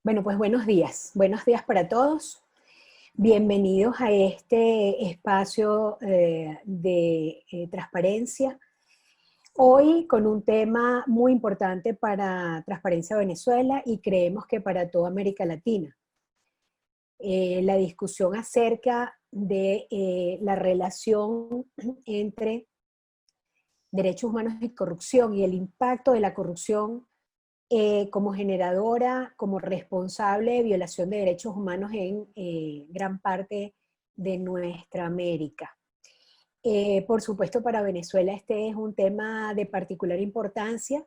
Bueno, pues buenos días para todos. Bienvenidos a este espacio de transparencia. Hoy con un tema muy importante para Transparencia Venezuela y creemos que para toda América Latina. La discusión acerca de la relación entre derechos humanos y corrupción y el impacto de la corrupción como generadora, como responsable de violación de derechos humanos en gran parte de nuestra América. Por supuesto, para Venezuela este es un tema de particular importancia,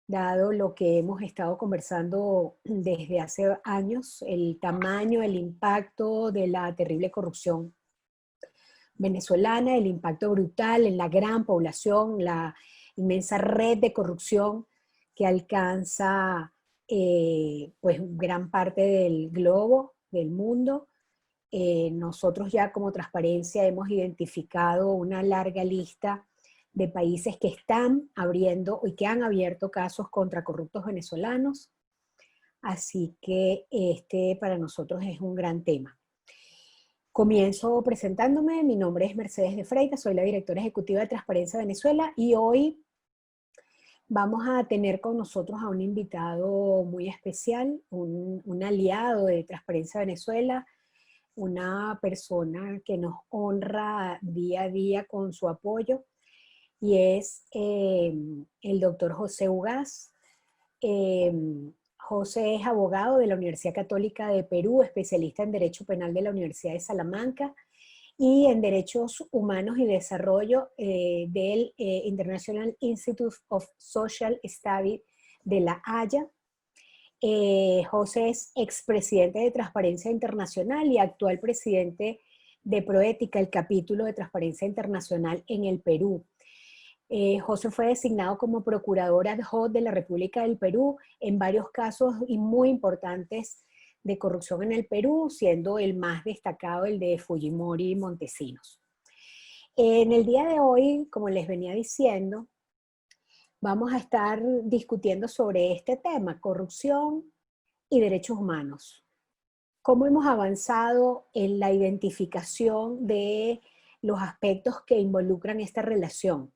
dado lo que hemos estado conversando desde hace años, el tamaño, el impacto de la terrible corrupción venezolana, el impacto brutal en la gran población, la inmensa red de corrupción que alcanza pues gran parte del globo, del mundo. Nosotros ya como Transparencia hemos identificado una larga lista de países que están abriendo y que han abierto casos contra corruptos venezolanos. Así que este para nosotros es un gran tema. Comienzo presentándome, mi nombre es Mercedes de Freitas, soy la directora ejecutiva de Transparencia Venezuela y hoy vamos a tener con nosotros a un invitado muy especial, un aliado de Transparencia Venezuela, una persona que nos honra día a día con su apoyo y es el doctor José Ugaz. José es abogado de la Universidad Católica de Perú, especialista en Derecho Penal de la Universidad de Salamanca y en Derechos Humanos y Desarrollo del International Institute of Social Studies de La Haya. José es expresidente de Transparencia Internacional y actual presidente de Proética, el capítulo de Transparencia Internacional en el Perú. José fue designado como procurador ad hoc de la República del Perú en varios casos y muy importantes de corrupción en el Perú, siendo el más destacado el de Fujimori y Montesinos. En el día de hoy, como les venía diciendo, vamos a estar discutiendo sobre este tema, corrupción y derechos humanos. ¿Cómo hemos avanzado en la identificación de los aspectos que involucran esta relación?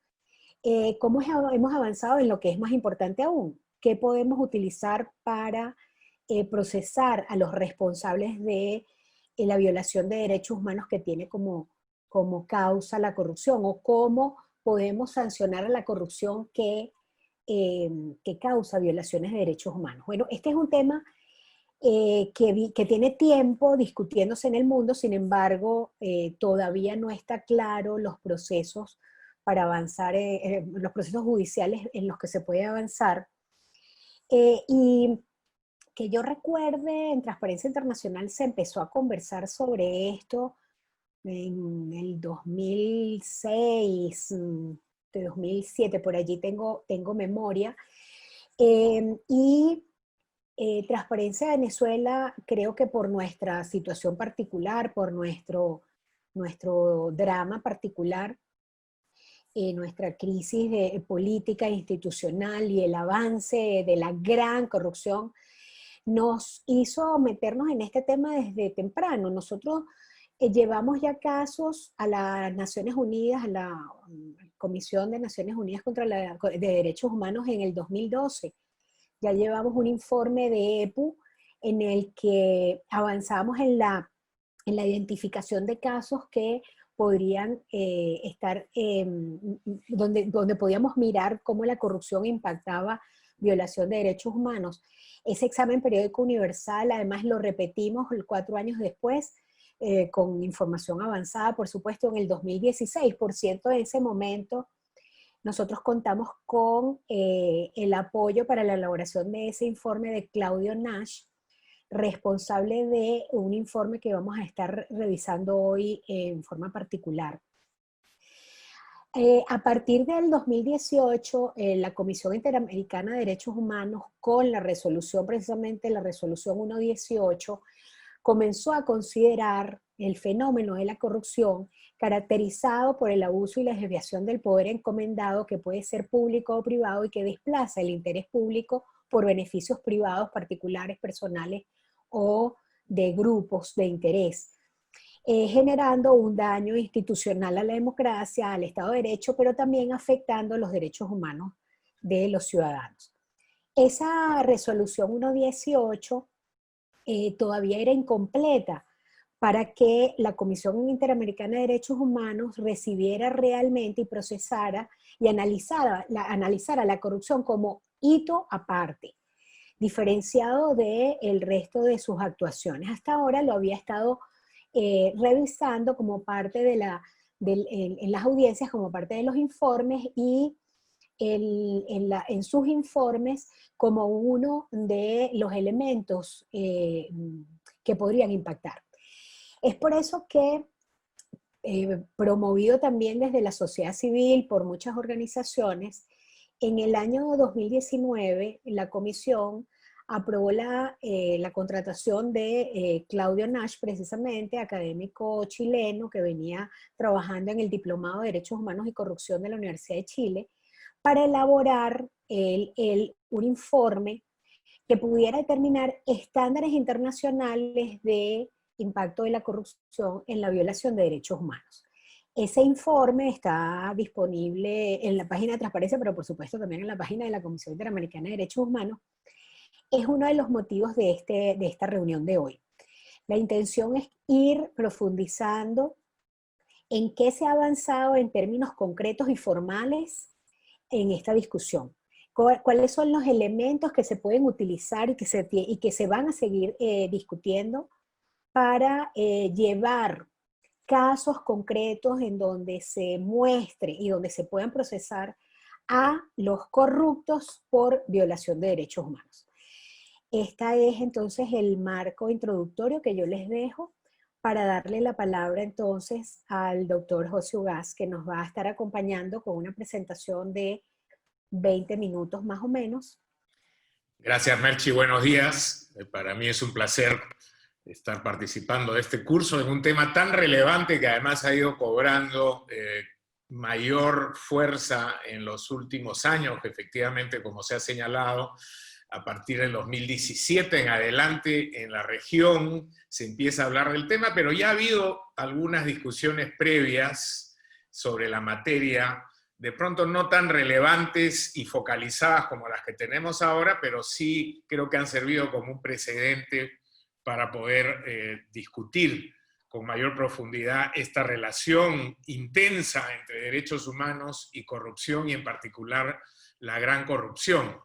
¿Cómo hemos avanzado en lo que es más importante aún? ¿Qué podemos utilizar para procesar a los responsables de la violación de derechos humanos que tiene como causa la corrupción? ¿O cómo podemos sancionar a la corrupción que causa violaciones de derechos humanos? Bueno, este es un tema que tiene tiempo discutiéndose en el mundo, sin embargo, todavía no está claro los procesos para avanzar, los procesos judiciales en los que se puede avanzar. Y que yo recuerde, en Transparencia Internacional se empezó a conversar sobre esto en el 2006, de 2007, por allí tengo memoria. Y Transparencia Venezuela, creo que por nuestra situación particular, por nuestro drama particular, nuestra crisis de política institucional y el avance de la gran corrupción, nos hizo meternos en este tema desde temprano. Nosotros llevamos ya casos a las Naciones Unidas, a la Comisión de Naciones Unidas de Derechos Humanos en el 2012. Ya llevamos un informe de EPU en el que avanzamos en la identificación de casos que podrían estar, donde podíamos mirar cómo la corrupción impactaba violación de derechos humanos. Ese examen periódico universal, además lo repetimos 4 años después, con información avanzada, por supuesto, en el 2016. Por cierto, en ese momento nosotros contamos con el apoyo para la elaboración de ese informe de Claudio Nash, responsable de un informe que vamos a estar revisando hoy en forma particular. A partir del 2018, la Comisión Interamericana de Derechos Humanos, con la resolución, precisamente la resolución 118, comenzó a considerar el fenómeno de la corrupción caracterizado por el abuso y la desviación del poder encomendado que puede ser público o privado y que desplaza el interés público por beneficios privados, particulares, personales o de grupos de interés, generando un daño institucional a la democracia, al Estado de Derecho, pero también afectando los derechos humanos de los ciudadanos. Esa resolución 118 todavía era incompleta para que la Comisión Interamericana de Derechos Humanos recibiera realmente y procesara y analizara la corrupción como hito aparte, diferenciado del resto de sus actuaciones. Hasta ahora lo había estado revisando como parte de en las audiencias, como parte de los informes y en sus informes como uno de los elementos que podrían impactar. Es por eso que, promovido también desde la sociedad civil por muchas organizaciones, en el año 2019 la comisión aprobó la contratación de Claudio Nash, precisamente académico chileno que venía trabajando en el Diplomado de Derechos Humanos y Corrupción de la Universidad de Chile, para elaborar un informe que pudiera determinar estándares internacionales de impacto de la corrupción en la violación de derechos humanos. Ese informe está disponible en la página de Transparencia, pero por supuesto también en la página de la Comisión Interamericana de Derechos Humanos. Es uno de los motivos de esta reunión de hoy. La intención es ir profundizando en qué se ha avanzado en términos concretos y formales en esta discusión. ¿Cuáles son los elementos que se pueden utilizar y que se van a seguir discutiendo para llevar casos concretos en donde se muestre y donde se puedan procesar a los corruptos por violación de derechos humanos? Este es entonces el marco introductorio que yo les dejo para darle la palabra entonces al doctor José Ugaz, que nos va a estar acompañando con una presentación de 20 minutos más o menos. Gracias, Melchi. Buenos días. Para mí es un placer estar participando de este curso en un tema tan relevante que además ha ido cobrando mayor fuerza en los últimos años, que efectivamente, como se ha señalado, a partir del 2017 en adelante en la región se empieza a hablar del tema, pero ya ha habido algunas discusiones previas sobre la materia, de pronto no tan relevantes y focalizadas como las que tenemos ahora, pero sí creo que han servido como un precedente para poder discutir con mayor profundidad esta relación intensa entre derechos humanos y corrupción, y en particular la gran corrupción.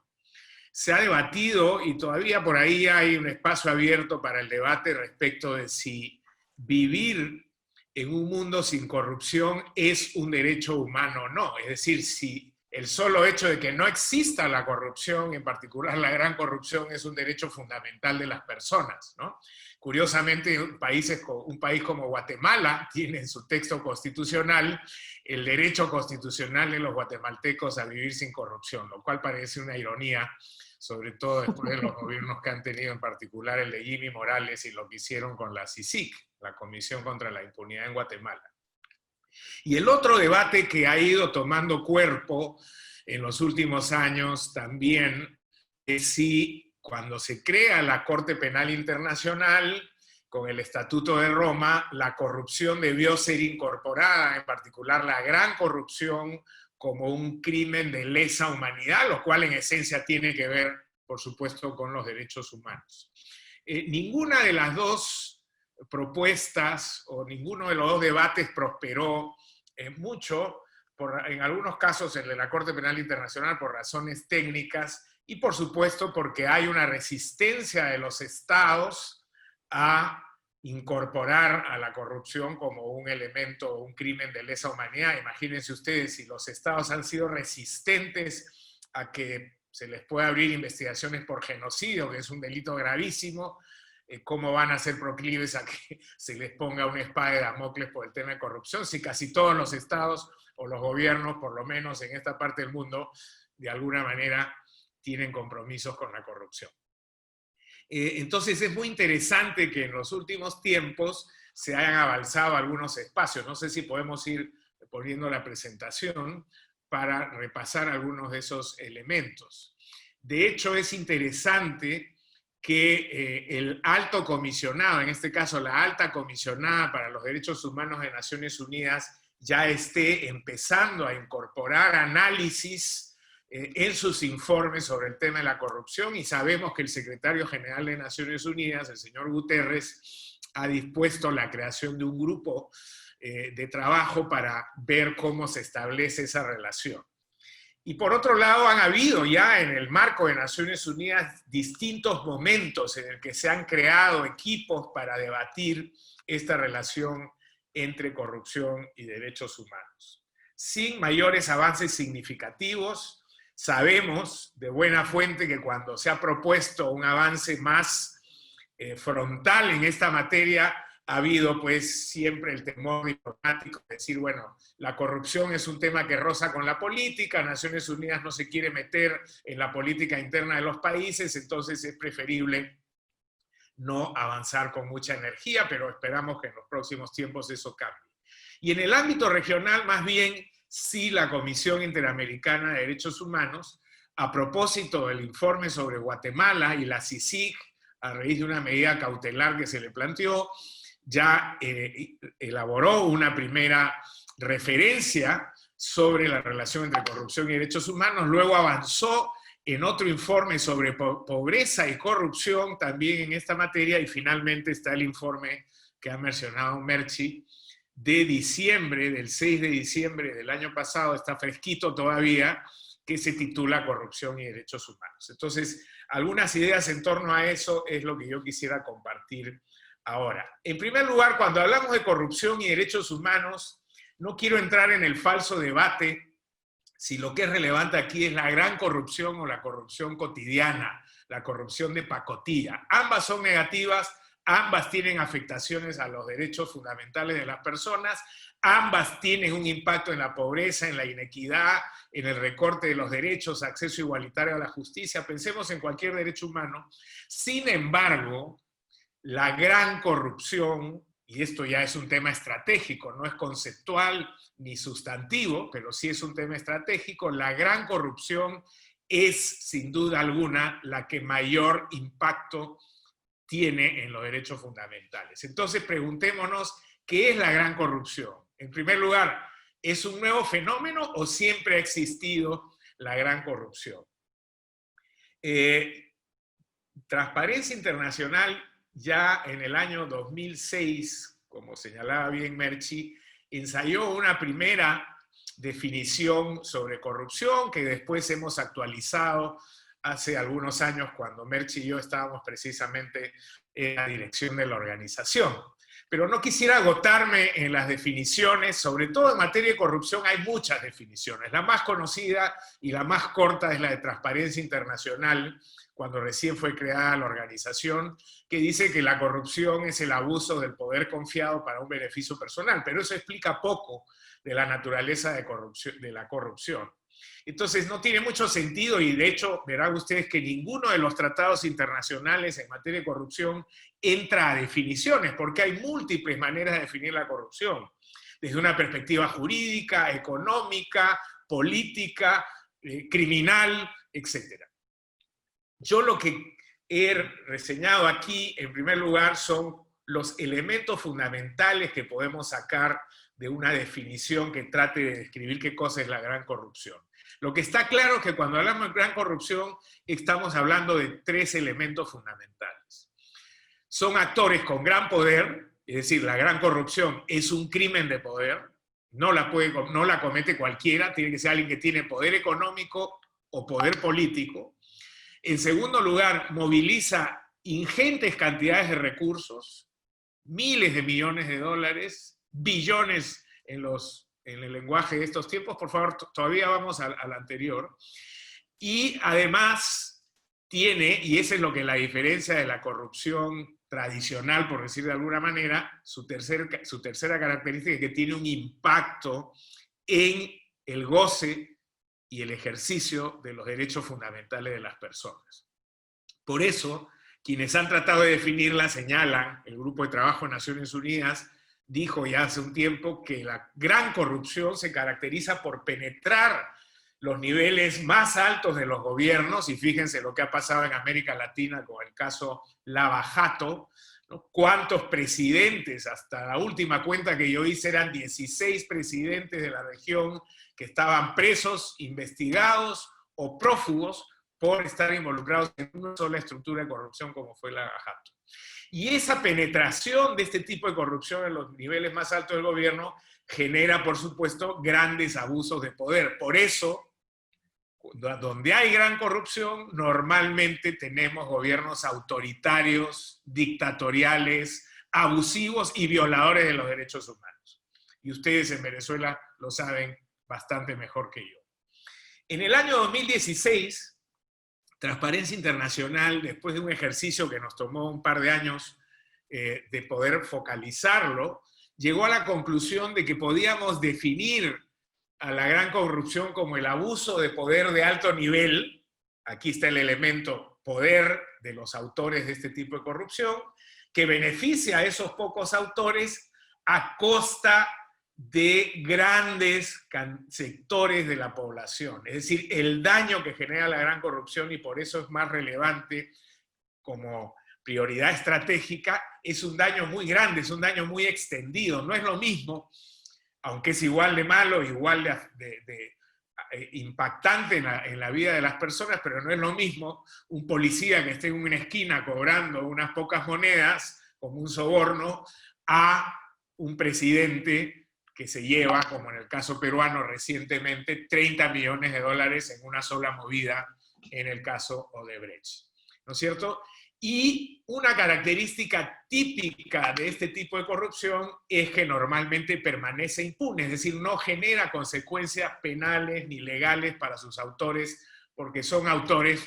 Se ha debatido, y todavía por ahí hay un espacio abierto para el debate respecto de si vivir en un mundo sin corrupción es un derecho humano o no. Es decir, si el solo hecho de que no exista la corrupción, en particular la gran corrupción, es un derecho fundamental de las personas, ¿no? Curiosamente, un país como Guatemala tiene en su texto constitucional el derecho constitucional de los guatemaltecos a vivir sin corrupción, lo cual parece una ironía, sobre todo después de los gobiernos que han tenido, en particular el de Jimmy Morales y lo que hicieron con la CICIG, la Comisión contra la Impunidad en Guatemala. Y el otro debate que ha ido tomando cuerpo en los últimos años también es si cuando se crea la Corte Penal Internacional con el Estatuto de Roma, la corrupción debió ser incorporada, en particular la gran corrupción, como un crimen de lesa humanidad, lo cual en esencia tiene que ver, por supuesto, con los derechos humanos. Ninguna de las dos propuestas o ninguno de los dos debates prosperó mucho, en algunos casos el de la Corte Penal Internacional por razones técnicas y por supuesto porque hay una resistencia de los estados a incorporar a la corrupción como un elemento, un crimen de lesa humanidad. Imagínense ustedes, si los estados han sido resistentes a que se les pueda abrir investigaciones por genocidio, que es un delito gravísimo, ¿cómo van a ser proclives a que se les ponga una espada de Damocles por el tema de corrupción? Si casi todos los estados o los gobiernos, por lo menos en esta parte del mundo, de alguna manera tienen compromisos con la corrupción. Entonces es muy interesante que en los últimos tiempos se hayan avanzado algunos espacios. No sé si podemos ir poniendo la presentación para repasar algunos de esos elementos. De hecho, es interesante que el alto comisionado, en este caso la alta comisionada para los derechos humanos de Naciones Unidas, ya esté empezando a incorporar análisis en sus informes sobre el tema de la corrupción, y sabemos que el secretario general de Naciones Unidas, el señor Guterres, ha dispuesto la creación de un grupo de trabajo para ver cómo se establece esa relación. Y por otro lado, han habido ya en el marco de Naciones Unidas distintos momentos en el que se han creado equipos para debatir esta relación entre corrupción y derechos humanos. Sin mayores avances significativos, sabemos de buena fuente que cuando se ha propuesto un avance más frontal en esta materia, ha habido pues siempre el temor diplomático de decir, bueno, la corrupción es un tema que roza con la política, Naciones Unidas no se quiere meter en la política interna de los países, entonces es preferible no avanzar con mucha energía, pero esperamos que en los próximos tiempos eso cambie. Y en el ámbito regional, más bien, sí la Comisión Interamericana de Derechos Humanos, a propósito del informe sobre Guatemala y la CICIG, a raíz de una medida cautelar que se le planteó, ya elaboró una primera referencia sobre la relación entre corrupción y derechos humanos, luego avanzó en otro informe sobre pobreza y corrupción también en esta materia, y finalmente está el informe que ha mencionado Merchi de diciembre, del 6 de diciembre del año pasado, está fresquito todavía, que se titula Corrupción y Derechos Humanos. Entonces, algunas ideas en torno a eso es lo que yo quisiera compartir ahora. En primer lugar, cuando hablamos de corrupción y derechos humanos, no quiero entrar en el falso debate si lo que es relevante aquí es la gran corrupción o la corrupción cotidiana, la corrupción de pacotilla. Ambas son negativas, ambas tienen afectaciones a los derechos fundamentales de las personas, ambas tienen un impacto en la pobreza, en la inequidad, en el recorte de los derechos, acceso igualitario a la justicia. Pensemos en cualquier derecho humano. Sin embargo, la gran corrupción, y esto ya es un tema estratégico, no es conceptual ni sustantivo, pero sí es un tema estratégico, la gran corrupción es, sin duda alguna, la que mayor impacto tiene en los derechos fundamentales. Entonces, preguntémonos, ¿qué es la gran corrupción? En primer lugar, ¿es un nuevo fenómeno o siempre ha existido la gran corrupción? Transparencia Internacional, ya en el año 2006, como señalaba bien Merchi, ensayó una primera definición sobre corrupción que después hemos actualizado hace algunos años cuando Merchi y yo estábamos precisamente en la dirección de la organización. Pero no quisiera agotarme en las definiciones, sobre todo en materia de corrupción hay muchas definiciones. La más conocida y la más corta es la de Transparencia Internacional, cuando recién fue creada la organización, que dice que la corrupción es el abuso del poder confiado para un beneficio personal, pero eso explica poco de la naturaleza de la corrupción. Entonces no tiene mucho sentido, y de hecho verán ustedes que ninguno de los tratados internacionales en materia de corrupción entra a definiciones, porque hay múltiples maneras de definir la corrupción, desde una perspectiva jurídica, económica, política, criminal, etc. Yo lo que he reseñado aquí, en primer lugar, son los elementos fundamentales que podemos sacar de una definición que trate de describir qué cosa es la gran corrupción. Lo que está claro es que cuando hablamos de gran corrupción estamos hablando de tres elementos fundamentales. Son actores con gran poder, es decir, la gran corrupción es un crimen de poder, no la comete cualquiera, tiene que ser alguien que tiene poder económico o poder político. En segundo lugar, moviliza ingentes cantidades de recursos, miles de millones de dólares, billones en el lenguaje de estos tiempos. Por favor, todavía vamos al anterior. Y además tiene, y esa es lo que la diferencia de la corrupción tradicional, por decir de alguna manera, su tercera característica es que tiene un impacto en el goce y el ejercicio de los derechos fundamentales de las personas. Por eso, quienes han tratado de definirla señalan, el Grupo de Trabajo de Naciones Unidas dijo ya hace un tiempo que la gran corrupción se caracteriza por penetrar los niveles más altos de los gobiernos, y fíjense lo que ha pasado en América Latina con el caso Lava Jato, ¿no? ¿Cuántos presidentes? Hasta la última cuenta que yo hice eran 16 presidentes de la región que estaban presos, investigados o prófugos por estar involucrados en una sola estructura de corrupción como fue Lava Jato. Y esa penetración de este tipo de corrupción en los niveles más altos del gobierno genera, por supuesto, grandes abusos de poder. Por eso, donde hay gran corrupción, normalmente tenemos gobiernos autoritarios, dictatoriales, abusivos y violadores de los derechos humanos. Y ustedes en Venezuela lo saben bastante mejor que yo. En el año 2016, Transparencia Internacional, después de un ejercicio que nos tomó un par de años de poder focalizarlo, llegó a la conclusión de que podíamos definir a la gran corrupción como el abuso de poder de alto nivel. Aquí está el elemento poder de los autores de este tipo de corrupción, que beneficia a esos pocos autores a costa de grandes sectores de la población. Es decir, el daño que genera la gran corrupción, y por eso es más relevante como prioridad estratégica, es un daño muy grande, es un daño muy extendido. No es lo mismo, aunque es igual de malo, igual de impactante en la vida de las personas, pero no es lo mismo un policía que esté en una esquina cobrando unas pocas monedas como un soborno a un presidente que se lleva, como en el caso peruano recientemente, 30 millones de dólares en una sola movida en el caso Odebrecht. ¿No es cierto? Y una característica típica de este tipo de corrupción es que normalmente permanece impune, es decir, no genera consecuencias penales ni legales para sus autores, porque son autores,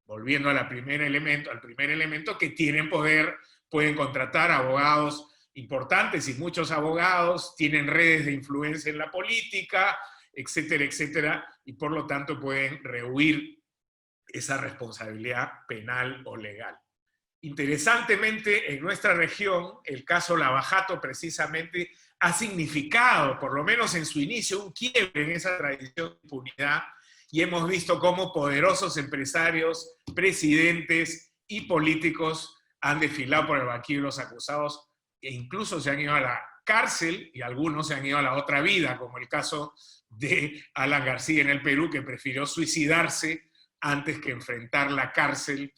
volviendo al primer elemento, que tienen poder, pueden contratar abogados importantes, y muchos abogados tienen redes de influencia en la política, etcétera, etcétera, y por lo tanto pueden rehuir esa responsabilidad penal o legal. Interesantemente, en nuestra región, el caso Lava Jato precisamente ha significado, por lo menos en su inicio, un quiebre en esa tradición de impunidad, y hemos visto cómo poderosos empresarios, presidentes y políticos han desfilado por el banquillo de los acusados e incluso se han ido a la cárcel, y algunos se han ido a la otra vida, como el caso de Alan García en el Perú, que prefirió suicidarse antes que enfrentar la cárcel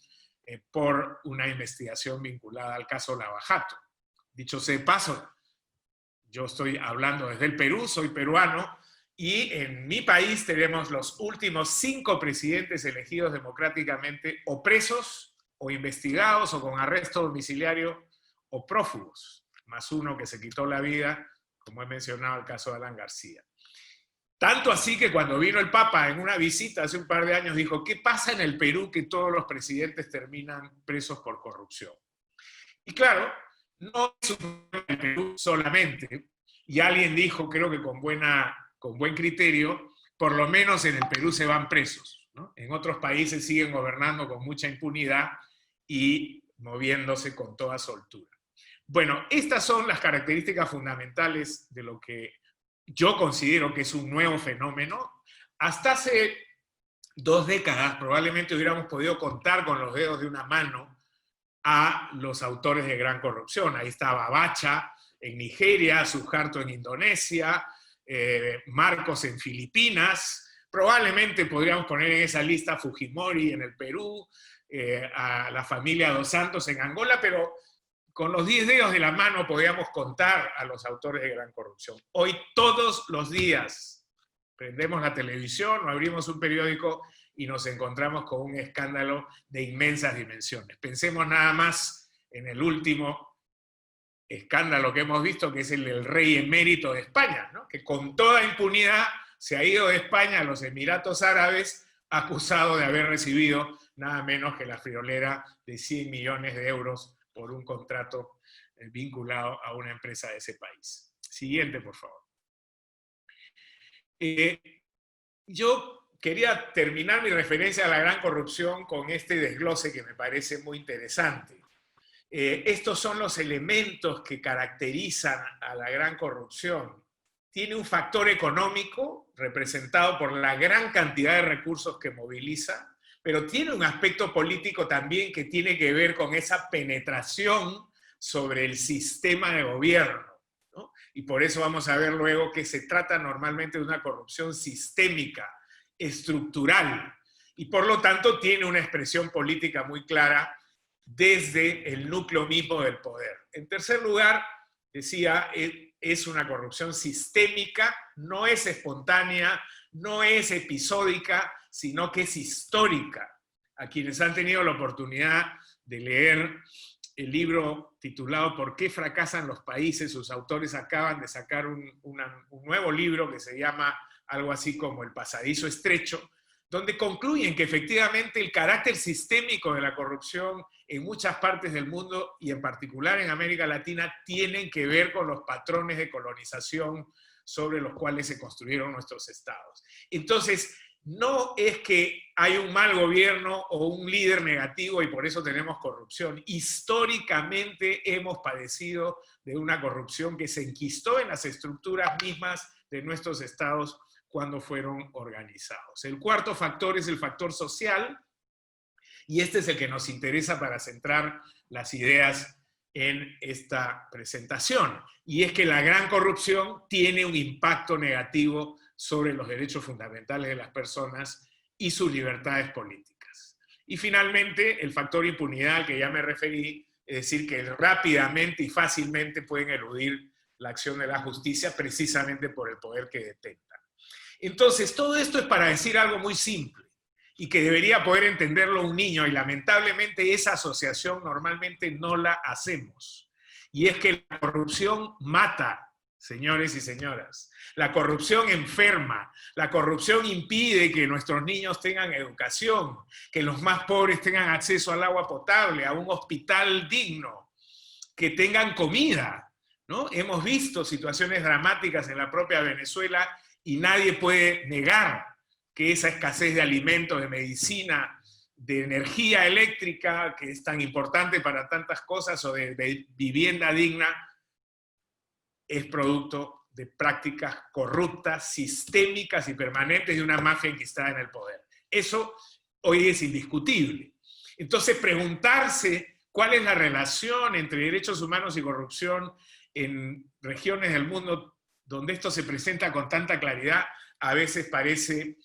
por una investigación vinculada al caso Lava Jato. Dicho sea de paso, yo estoy hablando desde el Perú, soy peruano, y en mi país tenemos los últimos 5 presidentes elegidos democráticamente o presos, o investigados, o con arresto domiciliario, o prófugos, más uno que se quitó la vida, como he mencionado el caso de Alan García. Tanto así que cuando vino el Papa en una visita hace un par de años, dijo: ¿qué pasa en el Perú que todos los presidentes terminan presos por corrupción? Y claro, no es un problema del Perú solamente, y alguien dijo, creo que con buen criterio, por lo menos en el Perú se van presos, ¿no? En otros países siguen gobernando con mucha impunidad y moviéndose con toda soltura. Bueno, estas son las características fundamentales de lo que yo considero que es un nuevo fenómeno. Hasta hace 2 décadas probablemente hubiéramos podido contar con los dedos de una mano a los autores de gran corrupción. Ahí estaba Bacha en Nigeria, Suharto en Indonesia, Marcos en Filipinas. Probablemente podríamos poner en esa lista a Fujimori en el Perú, a la familia Dos Santos en Angola, pero con los 10 dedos de la mano podíamos contar a los autores de gran corrupción. Hoy todos los días prendemos la televisión o abrimos un periódico y nos encontramos con un escándalo de inmensas dimensiones. Pensemos nada más en el último escándalo que hemos visto, que es el del rey emérito de España, ¿no? Que con toda impunidad se ha ido de España a los Emiratos Árabes acusado de haber recibido nada menos que la friolera de 100 millones de euros por un contrato vinculado a una empresa de ese país. Siguiente, por favor. Yo quería terminar mi referencia a la gran corrupción con este desglose que me parece muy interesante. Estos son los elementos que caracterizan a la gran corrupción. Tiene un factor económico, representado por la gran cantidad de recursos que moviliza, pero tiene un aspecto político también que tiene que ver con esa penetración sobre el sistema de gobierno, ¿no? Y por eso vamos a ver luego que se trata normalmente de una corrupción sistémica, estructural, y por lo tanto tiene una expresión política muy clara desde el núcleo mismo del poder. En tercer lugar, decía, es una corrupción sistémica, no es espontánea, no es episódica, sino que es histórica. A quienes han tenido la oportunidad de leer el libro titulado ¿Por qué fracasan los países?, sus autores acaban de sacar un nuevo libro que se llama algo así como El pasadizo estrecho, donde concluyen que efectivamente el carácter sistémico de la corrupción en muchas partes del mundo, y en particular en América Latina, tienen que ver con los patrones de colonización sobre los cuales se construyeron nuestros estados. Entonces, no es que hay un mal gobierno o un líder negativo y por eso tenemos corrupción. Históricamente hemos padecido de una corrupción que se enquistó en las estructuras mismas de nuestros estados cuando fueron organizados. El cuarto factor es el factor social, y este es el que nos interesa para centrar las ideas en esta presentación. Y es que la gran corrupción tiene un impacto negativo sobre los derechos fundamentales de las personas y sus libertades políticas. Y finalmente, el factor impunidad al que ya me referí, es decir, que rápidamente y fácilmente pueden eludir la acción de la justicia precisamente por el poder que detentan. Entonces, todo esto es para decir algo muy simple y que debería poder entenderlo un niño, y lamentablemente esa asociación normalmente no la hacemos. Y es que la corrupción mata, señores y señoras. La corrupción enferma, la corrupción impide que nuestros niños tengan educación, que los más pobres tengan acceso al agua potable, a un hospital digno, que tengan comida, ¿no? Hemos visto situaciones dramáticas en la propia Venezuela y nadie puede negar que esa escasez de alimentos, de medicina, de energía eléctrica, que es tan importante para tantas cosas, o de vivienda digna, es producto de prácticas corruptas, sistémicas y permanentes de una mafia enquistada en el poder. Eso hoy es indiscutible. Entonces, preguntarse cuál es la relación entre derechos humanos y corrupción en regiones del mundo donde esto se presenta con tanta claridad, a veces parece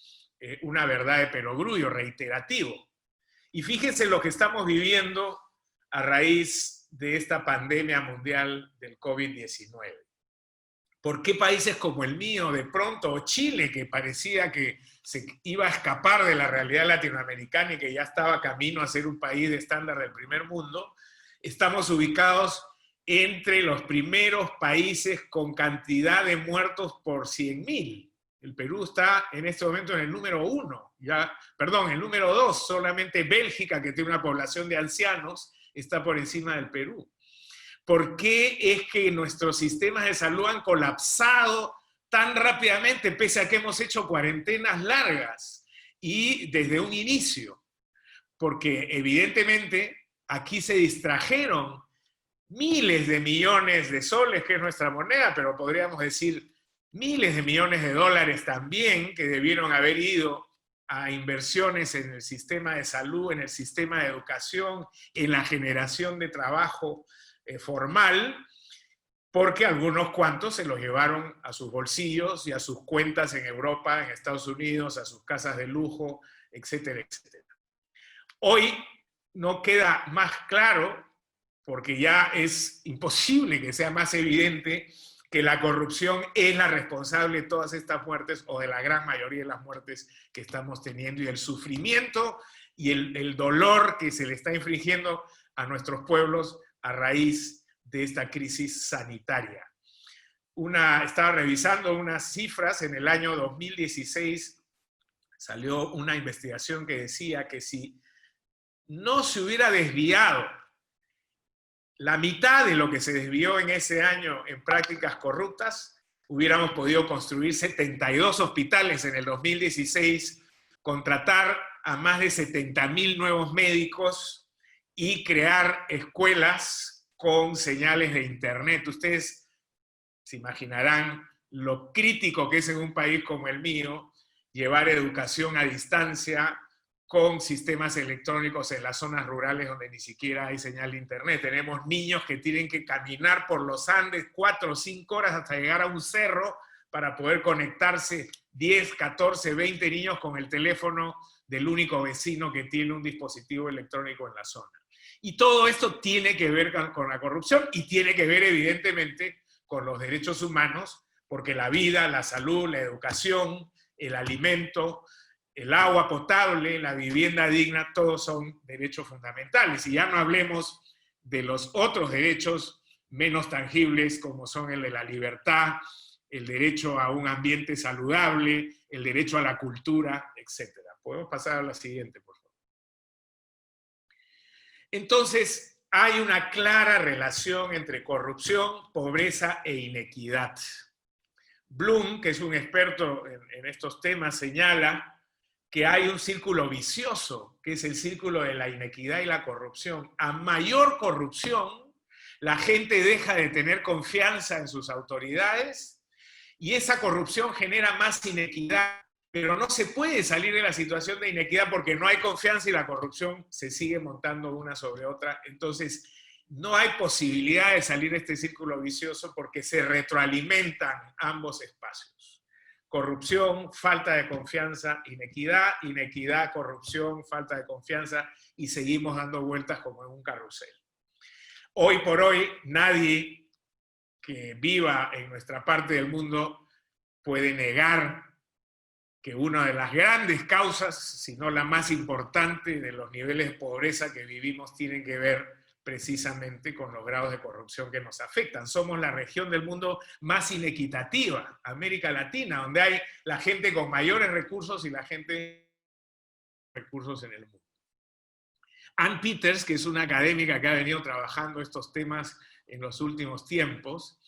una verdad de perogrullo, reiterativo. Y fíjense lo que estamos viviendo a raíz de esta pandemia mundial del COVID-19. ¿Por qué países como el mío, de pronto, o Chile, que parecía que se iba a escapar de la realidad latinoamericana y que ya estaba camino a ser un país de estándar del primer mundo, estamos ubicados entre los primeros países con cantidad de muertos por 100.000? El Perú está en este momento en el número 1, el número 2, solamente Bélgica, que tiene una población de ancianos, está por encima del Perú. ¿Por qué es que nuestros sistemas de salud han colapsado tan rápidamente, pese a que hemos hecho cuarentenas largas y desde un inicio? Porque evidentemente aquí se distrajeron miles de millones de soles, que es nuestra moneda, pero podríamos decir miles de millones de dólares también, que debieron haber ido a inversiones en el sistema de salud, en el sistema de educación, en la generación de trabajo formal, porque algunos cuantos se los llevaron a sus bolsillos y a sus cuentas en Europa, en Estados Unidos, a sus casas de lujo, etcétera, etcétera. Hoy no queda más claro, porque ya es imposible que sea más evidente, que la corrupción es la responsable de todas estas muertes, o de la gran mayoría de las muertes que estamos teniendo, y el sufrimiento y el dolor que se le está infligiendo a nuestros pueblos a raíz de esta crisis sanitaria. Estaba revisando unas cifras. En el año 2016 salió una investigación que decía que si no se hubiera desviado la mitad de lo que se desvió en ese año en prácticas corruptas, hubiéramos podido construir 72 hospitales en el 2016, contratar a más de 70.000 nuevos médicos y crear escuelas con señales de internet. Ustedes se imaginarán lo crítico que es en un país como el mío llevar educación a distancia con sistemas electrónicos en las zonas rurales donde ni siquiera hay señal de internet. Tenemos niños que tienen que caminar por los Andes 4 o 5 horas hasta llegar a un cerro para poder conectarse 10, 14, 20 niños con el teléfono del único vecino que tiene un dispositivo electrónico en la zona. Y todo esto tiene que ver con la corrupción y tiene que ver evidentemente con los derechos humanos, porque la vida, la salud, la educación, el alimento, el agua potable, la vivienda digna, todos son derechos fundamentales. Y ya no hablemos de los otros derechos menos tangibles como son el de la libertad, el derecho a un ambiente saludable, el derecho a la cultura, etc. Podemos pasar a la siguiente, por favor. Entonces, hay una clara relación entre corrupción, pobreza e inequidad. Bloom, que es un experto en estos temas, señala que hay un círculo vicioso, que es el círculo de la inequidad y la corrupción. A mayor corrupción, la gente deja de tener confianza en sus autoridades y esa corrupción genera más inequidad, pero no se puede salir de la situación de inequidad porque no hay confianza y la corrupción se sigue montando una sobre otra. Entonces, no hay posibilidad de salir de este círculo vicioso porque se retroalimentan ambos espacios. Corrupción, falta de confianza, inequidad, inequidad, corrupción, falta de confianza, y seguimos dando vueltas como en un carrusel. Hoy por hoy, nadie que viva en nuestra parte del mundo puede negar que una de las grandes causas, si no la más importante, de los niveles de pobreza que vivimos tienen que ver precisamente con los grados de corrupción que nos afectan. Somos la región del mundo más inequitativa, América Latina, donde hay la gente con mayores recursos y la gente con recursos en el mundo. Ann Peters, que es una académica que ha venido trabajando estos temas en los últimos tiempos,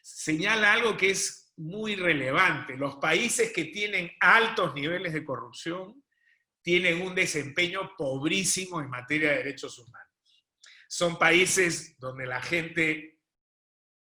señala algo que es muy relevante. Los países que tienen altos niveles de corrupción tienen un desempeño pobrísimo en materia de derechos humanos. Son países donde la gente,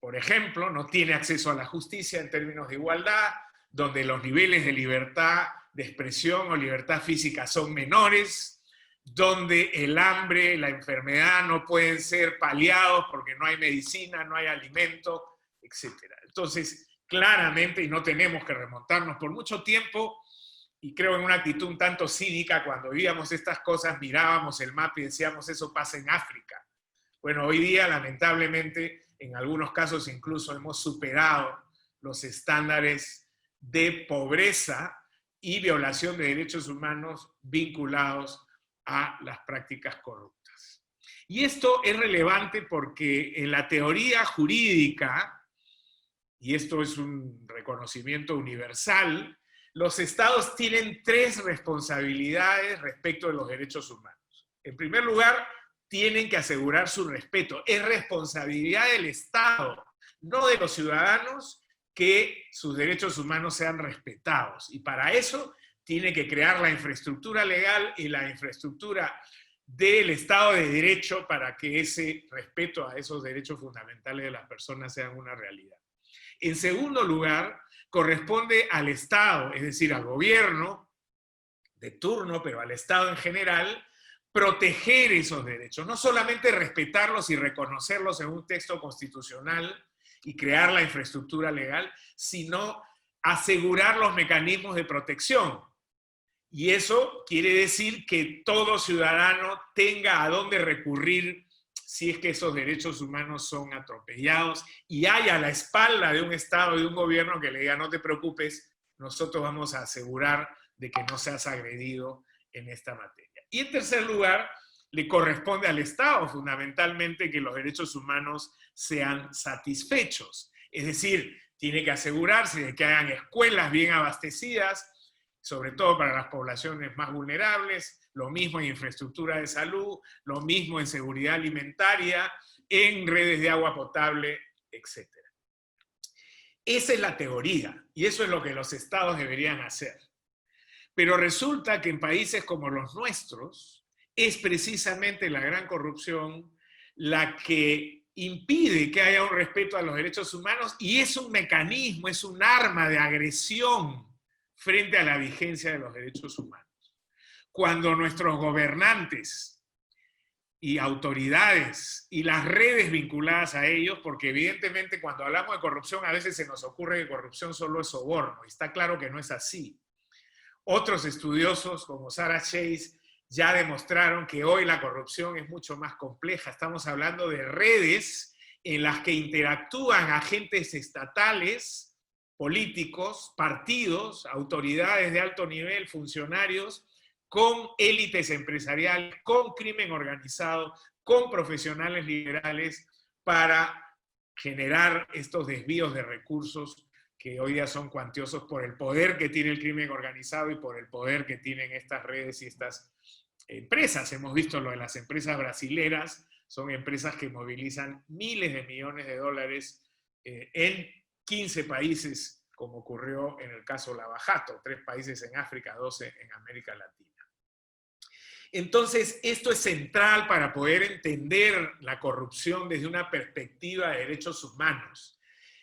por ejemplo, no tiene acceso a la justicia en términos de igualdad, donde los niveles de libertad de expresión o libertad física son menores, donde el hambre, la enfermedad no pueden ser paliados porque no hay medicina, no hay alimento, etc. Entonces, claramente, y no tenemos que remontarnos por mucho tiempo, y creo en una actitud un tanto cínica, cuando veíamos estas cosas, mirábamos el mapa y decíamos, eso pasa en África. Bueno, hoy día, lamentablemente, en algunos casos incluso hemos superado los estándares de pobreza y violación de derechos humanos vinculados a las prácticas corruptas. Y esto es relevante porque en la teoría jurídica, y esto es un reconocimiento universal, los estados tienen 3 responsabilidades respecto de los derechos humanos. En primer lugar, tienen que asegurar su respeto. Es responsabilidad del Estado, no de los ciudadanos, que sus derechos humanos sean respetados. Y para eso tiene que crear la infraestructura legal y la infraestructura del Estado de Derecho para que ese respeto a esos derechos fundamentales de las personas sean una realidad. En segundo lugar, corresponde al Estado, es decir, al gobierno de turno, pero al Estado en general, proteger esos derechos, no solamente respetarlos y reconocerlos en un texto constitucional y crear la infraestructura legal, sino asegurar los mecanismos de protección. Y eso quiere decir que todo ciudadano tenga a dónde recurrir si es que esos derechos humanos son atropellados y haya a la espalda de un Estado y de un gobierno que le diga, no te preocupes, nosotros vamos a asegurar de que no seas agredido en esta materia. Y en tercer lugar, le corresponde al Estado fundamentalmente que los derechos humanos sean satisfechos. Es decir, tiene que asegurarse de que hayan escuelas bien abastecidas, sobre todo para las poblaciones más vulnerables, lo mismo en infraestructura de salud, lo mismo en seguridad alimentaria, en redes de agua potable, etc. Esa es la teoría, y eso es lo que los estados deberían hacer. Pero resulta que en países como los nuestros, es precisamente la gran corrupción la que impide que haya un respeto a los derechos humanos y es un mecanismo, es un arma de agresión frente a la vigencia de los derechos humanos. Cuando nuestros gobernantes y autoridades y las redes vinculadas a ellos, porque evidentemente cuando hablamos de corrupción a veces se nos ocurre que corrupción solo es soborno, y está claro que no es así. Otros estudiosos como Sarah Chase ya demostraron que hoy la corrupción es mucho más compleja. Estamos hablando de redes en las que interactúan agentes estatales, políticos, partidos, autoridades de alto nivel, funcionarios, con élites empresariales, con crimen organizado, con profesionales liberales, para generar estos desvíos de recursos que hoy día son cuantiosos por el poder que tiene el crimen organizado y por el poder que tienen estas redes y estas empresas. Hemos visto lo de las empresas brasileras, son empresas que movilizan miles de millones de dólares en 15 países, como ocurrió en el caso Lava Jato, 3 países en África, 12 en América Latina. Entonces, esto es central para poder entender la corrupción desde una perspectiva de derechos humanos.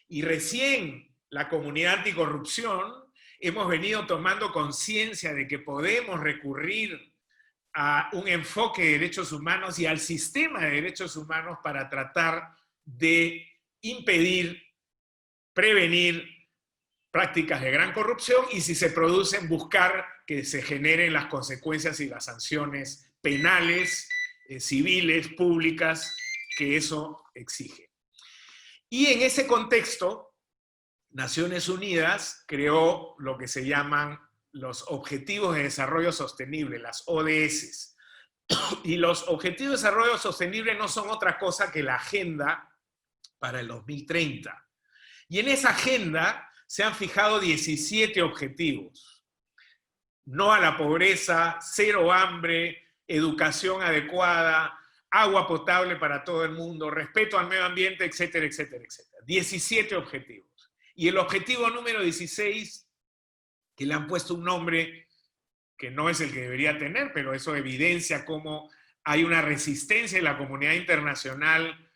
Y recién la comunidad anticorrupción hemos venido tomando conciencia de que podemos recurrir a un enfoque de derechos humanos y al sistema de derechos humanos para tratar de impedir, prevenir prácticas de gran corrupción y si se producen, buscar que se generen las consecuencias y las sanciones penales, civiles, públicas, que eso exige. Y en ese contexto, Naciones Unidas creó lo que se llaman los Objetivos de Desarrollo Sostenible, las ODS. Y los Objetivos de Desarrollo Sostenible no son otra cosa que la agenda para el 2030. Y en esa agenda se han fijado 17 objetivos. No a la pobreza, cero hambre, educación adecuada, agua potable para todo el mundo, respeto al medio ambiente, etcétera, etcétera, etcétera. 17 objetivos. Y el objetivo número 16, que le han puesto un nombre que no es el que debería tener, pero eso evidencia cómo hay una resistencia en la comunidad internacional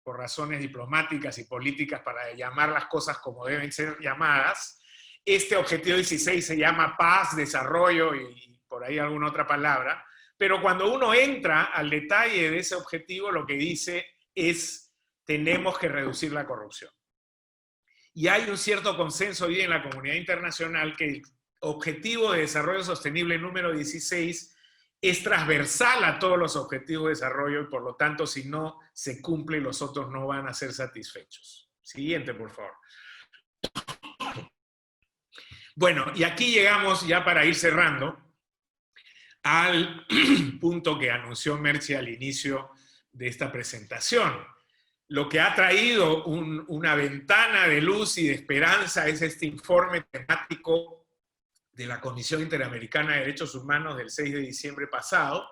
por razones diplomáticas y políticas para llamar las cosas como deben ser llamadas. Este objetivo 16 se llama paz, desarrollo y por ahí alguna otra palabra, pero cuando uno entra al detalle de ese objetivo, lo que dice es tenemos que reducir la corrupción. Y hay un cierto consenso hoy en la comunidad internacional que el objetivo de desarrollo sostenible número 16 es transversal a todos los objetivos de desarrollo y por lo tanto si no se cumple los otros no van a ser satisfechos. Siguiente, por favor. Bueno, y aquí llegamos ya para ir cerrando al punto que anunció Merchi al inicio de esta presentación. Lo que ha traído una ventana de luz y de esperanza es este informe temático de la Comisión Interamericana de Derechos Humanos del 6 de diciembre pasado,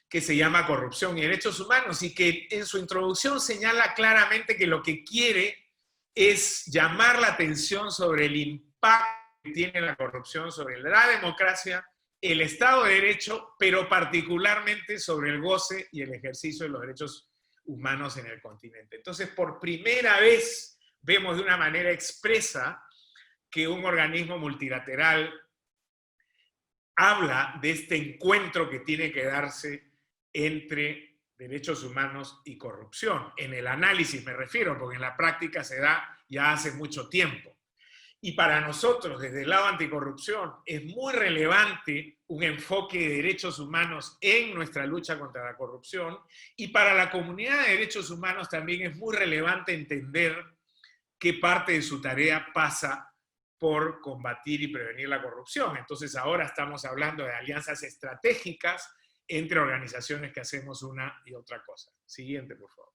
que se llama Corrupción y Derechos Humanos, y que en su introducción señala claramente que lo que quiere es llamar la atención sobre el impacto que tiene la corrupción sobre la democracia, el Estado de Derecho, pero particularmente sobre el goce y el ejercicio de los derechos humanos en el continente. Entonces, por primera vez vemos de una manera expresa que un organismo multilateral habla de este encuentro que tiene que darse entre derechos humanos y corrupción. En el análisis me refiero, porque en la práctica se da ya hace mucho tiempo. Y para nosotros, desde el lado anticorrupción, es muy relevante un enfoque de derechos humanos en nuestra lucha contra la corrupción. Y para la comunidad de derechos humanos también es muy relevante entender qué parte de su tarea pasa por combatir y prevenir la corrupción. Entonces ahora estamos hablando de alianzas estratégicas entre organizaciones que hacemos una y otra cosa. Siguiente, por favor.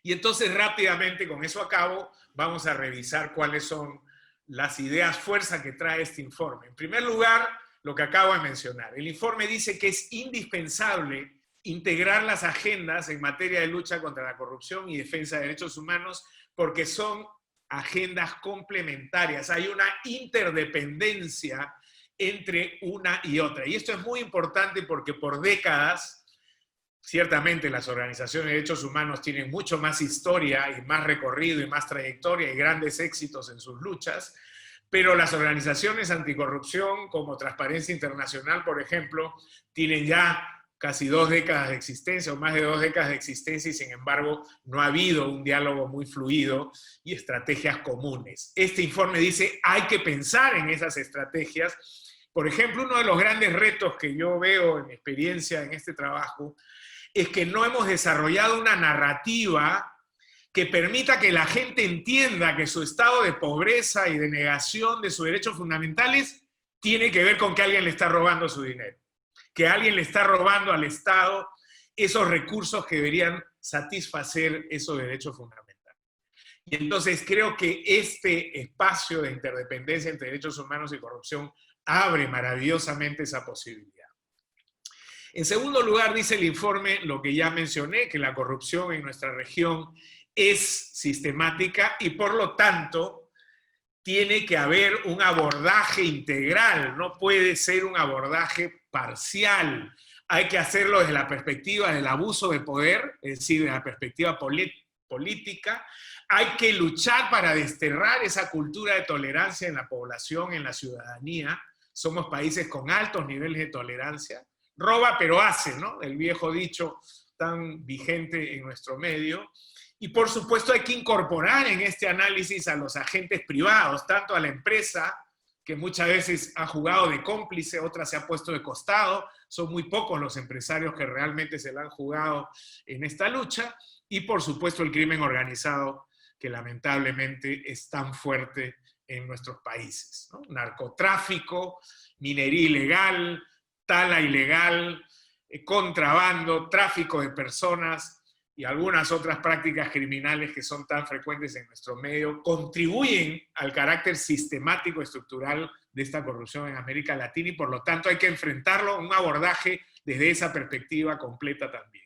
Y entonces rápidamente, con eso acabo, vamos a revisar cuáles son las ideas fuerza que trae este informe. En primer lugar, lo que acabo de mencionar. El informe dice que es indispensable integrar las agendas en materia de lucha contra la corrupción y defensa de derechos humanos porque son agendas complementarias. Hay una interdependencia entre una y otra. Y esto es muy importante porque por décadas Ciertamente las organizaciones de derechos humanos tienen mucho más historia y más recorrido y más trayectoria y grandes éxitos en sus luchas, pero las organizaciones anticorrupción como Transparencia Internacional, por ejemplo, tienen ya casi 2 décadas de existencia o más de 2 décadas de existencia y sin embargo no ha habido un diálogo muy fluido y estrategias comunes. Este informe dice hay que pensar en esas estrategias. Por ejemplo, uno de los grandes retos que yo veo en mi experiencia en este trabajo es que no hemos desarrollado una narrativa que permita que la gente entienda que su estado de pobreza y de negación de sus derechos fundamentales tiene que ver con que alguien le está robando su dinero, que alguien le está robando al Estado esos recursos que deberían satisfacer esos derechos fundamentales. Y entonces creo que este espacio de interdependencia entre derechos humanos y corrupción abre maravillosamente esa posibilidad. En segundo lugar, dice el informe lo que ya mencioné, que la corrupción en nuestra región es sistemática y por lo tanto tiene que haber un abordaje integral, no puede ser un abordaje parcial. Hay que hacerlo desde la perspectiva del abuso de poder, es decir, desde la perspectiva política. Hay que luchar para desterrar esa cultura de tolerancia en la población, en la ciudadanía. Somos países con altos niveles de tolerancia. Roba pero hace, ¿no? El viejo dicho tan vigente en nuestro medio. Y por supuesto hay que incorporar en este análisis a los agentes privados, tanto a la empresa, que muchas veces ha jugado de cómplice, otra se ha puesto de costado, son muy pocos los empresarios que realmente se la han jugado en esta lucha, y por supuesto el crimen organizado, que lamentablemente es tan fuerte en nuestros países, ¿no? Narcotráfico, minería ilegal, tala ilegal, contrabando, tráfico de personas y algunas otras prácticas criminales que son tan frecuentes en nuestro medio, contribuyen al carácter sistemático estructural de esta corrupción en América Latina y por lo tanto hay que enfrentarlo, un abordaje desde esa perspectiva completa también.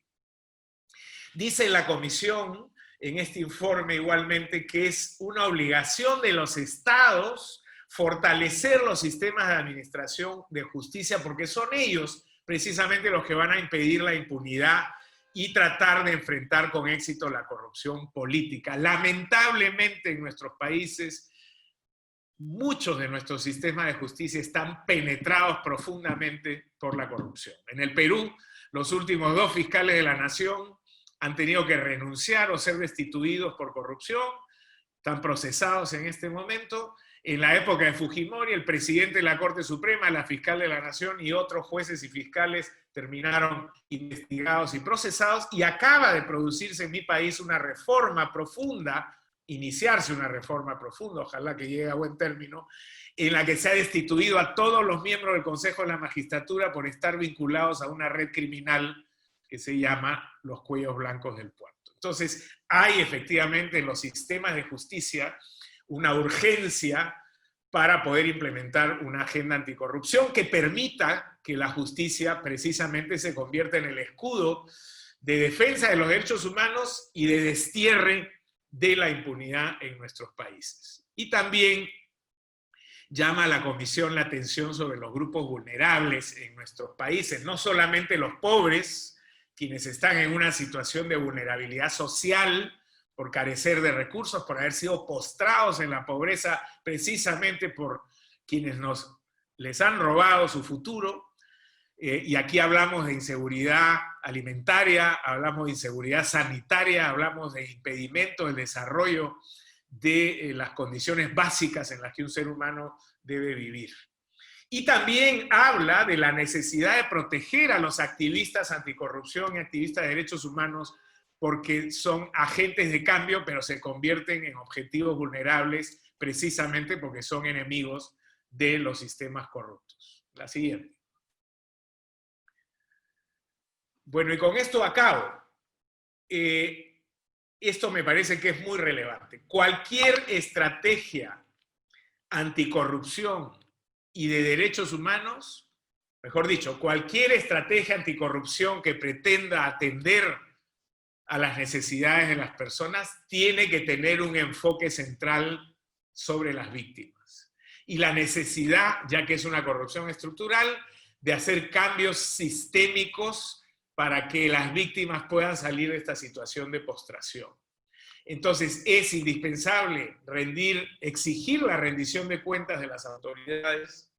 Dice la Comisión en este informe igualmente que es una obligación de los estados fortalecer los sistemas de administración de justicia porque son ellos precisamente los que van a impedir la impunidad y tratar de enfrentar con éxito la corrupción política. Lamentablemente en nuestros países, muchos de nuestros sistemas de justicia están penetrados profundamente por la corrupción. En el Perú, los últimos 2 fiscales de la Nación han tenido que renunciar o ser destituidos por corrupción, están procesados en este momento. En la época de Fujimori, el presidente de la Corte Suprema, la fiscal de la Nación y otros jueces y fiscales terminaron investigados y procesados, y acaba de producirse en mi país una reforma profunda, iniciarse una reforma profunda, ojalá que llegue a buen término, en la que se ha destituido a todos los miembros del Consejo de la Magistratura por estar vinculados a una red criminal que se llama los cuellos blancos del puerto. Entonces, hay efectivamente en los sistemas de justicia una urgencia para poder implementar una agenda anticorrupción que permita que la justicia precisamente se convierta en el escudo de defensa de los derechos humanos y de destierre de la impunidad en nuestros países. Y también llama a la Comisión la atención sobre los grupos vulnerables en nuestros países, no solamente los pobres, quienes están en una situación de vulnerabilidad social, por carecer de recursos, por haber sido postrados en la pobreza precisamente por quienes les han robado su futuro. Y aquí hablamos de inseguridad alimentaria, hablamos de inseguridad sanitaria, hablamos de impedimento del desarrollo de las condiciones básicas en las que un ser humano debe vivir. Y también habla de la necesidad de proteger a los activistas anticorrupción y activistas de derechos humanos porque son agentes de cambio, pero se convierten en objetivos vulnerables precisamente porque son enemigos de los sistemas corruptos. La siguiente. Bueno, y con esto acabo. Esto me parece que es muy relevante. Cualquier estrategia anticorrupción y de derechos humanos, mejor dicho, cualquier estrategia anticorrupción que pretenda atender a las necesidades de las personas, tiene que tener un enfoque central sobre las víctimas. Y la necesidad, ya que es una corrupción estructural, de hacer cambios sistémicos para que las víctimas puedan salir de esta situación de postración. Entonces, es indispensable exigir la rendición de cuentas de las autoridades,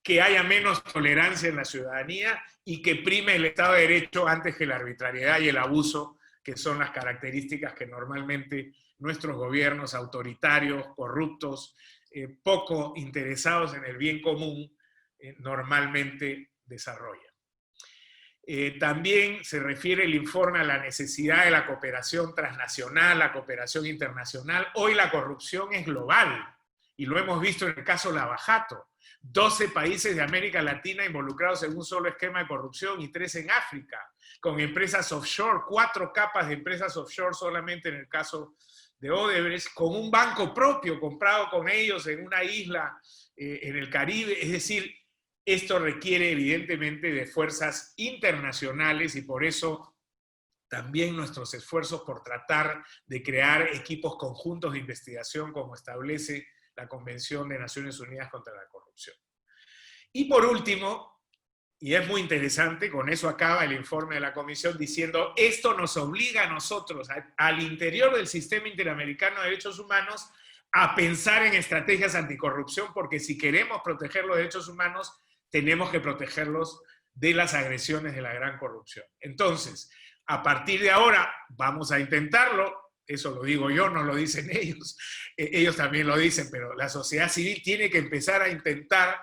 que haya menos tolerancia en la ciudadanía y que prime el Estado de Derecho antes que la arbitrariedad y el abuso, que son las características que normalmente nuestros gobiernos autoritarios, corruptos, poco interesados en el bien común, normalmente desarrollan. También se refiere el informe a la necesidad de la cooperación transnacional, la cooperación internacional. Hoy la corrupción es global, y lo hemos visto en el caso Lavajato. 12 países de América Latina involucrados en un solo esquema de corrupción y 3 en África, con empresas offshore, 4 capas de empresas offshore solamente en el caso de Odebrecht, con un banco propio comprado con ellos en una isla en el Caribe. Es decir, esto requiere evidentemente de fuerzas internacionales y por eso también nuestros esfuerzos por tratar de crear equipos conjuntos de investigación como establece la Convención de Naciones Unidas contra la Corrupción. Y por último, y es muy interesante, con eso acaba el informe de la Comisión diciendo, esto nos obliga a nosotros, al interior del Sistema Interamericano de Derechos Humanos, a pensar en estrategias anticorrupción, porque si queremos proteger los derechos humanos, tenemos que protegerlos de las agresiones de la gran corrupción. Entonces, a partir de ahora, vamos a intentarlo. Eso lo digo yo, no lo dicen ellos. Ellos también lo dicen, pero la sociedad civil tiene que empezar a intentar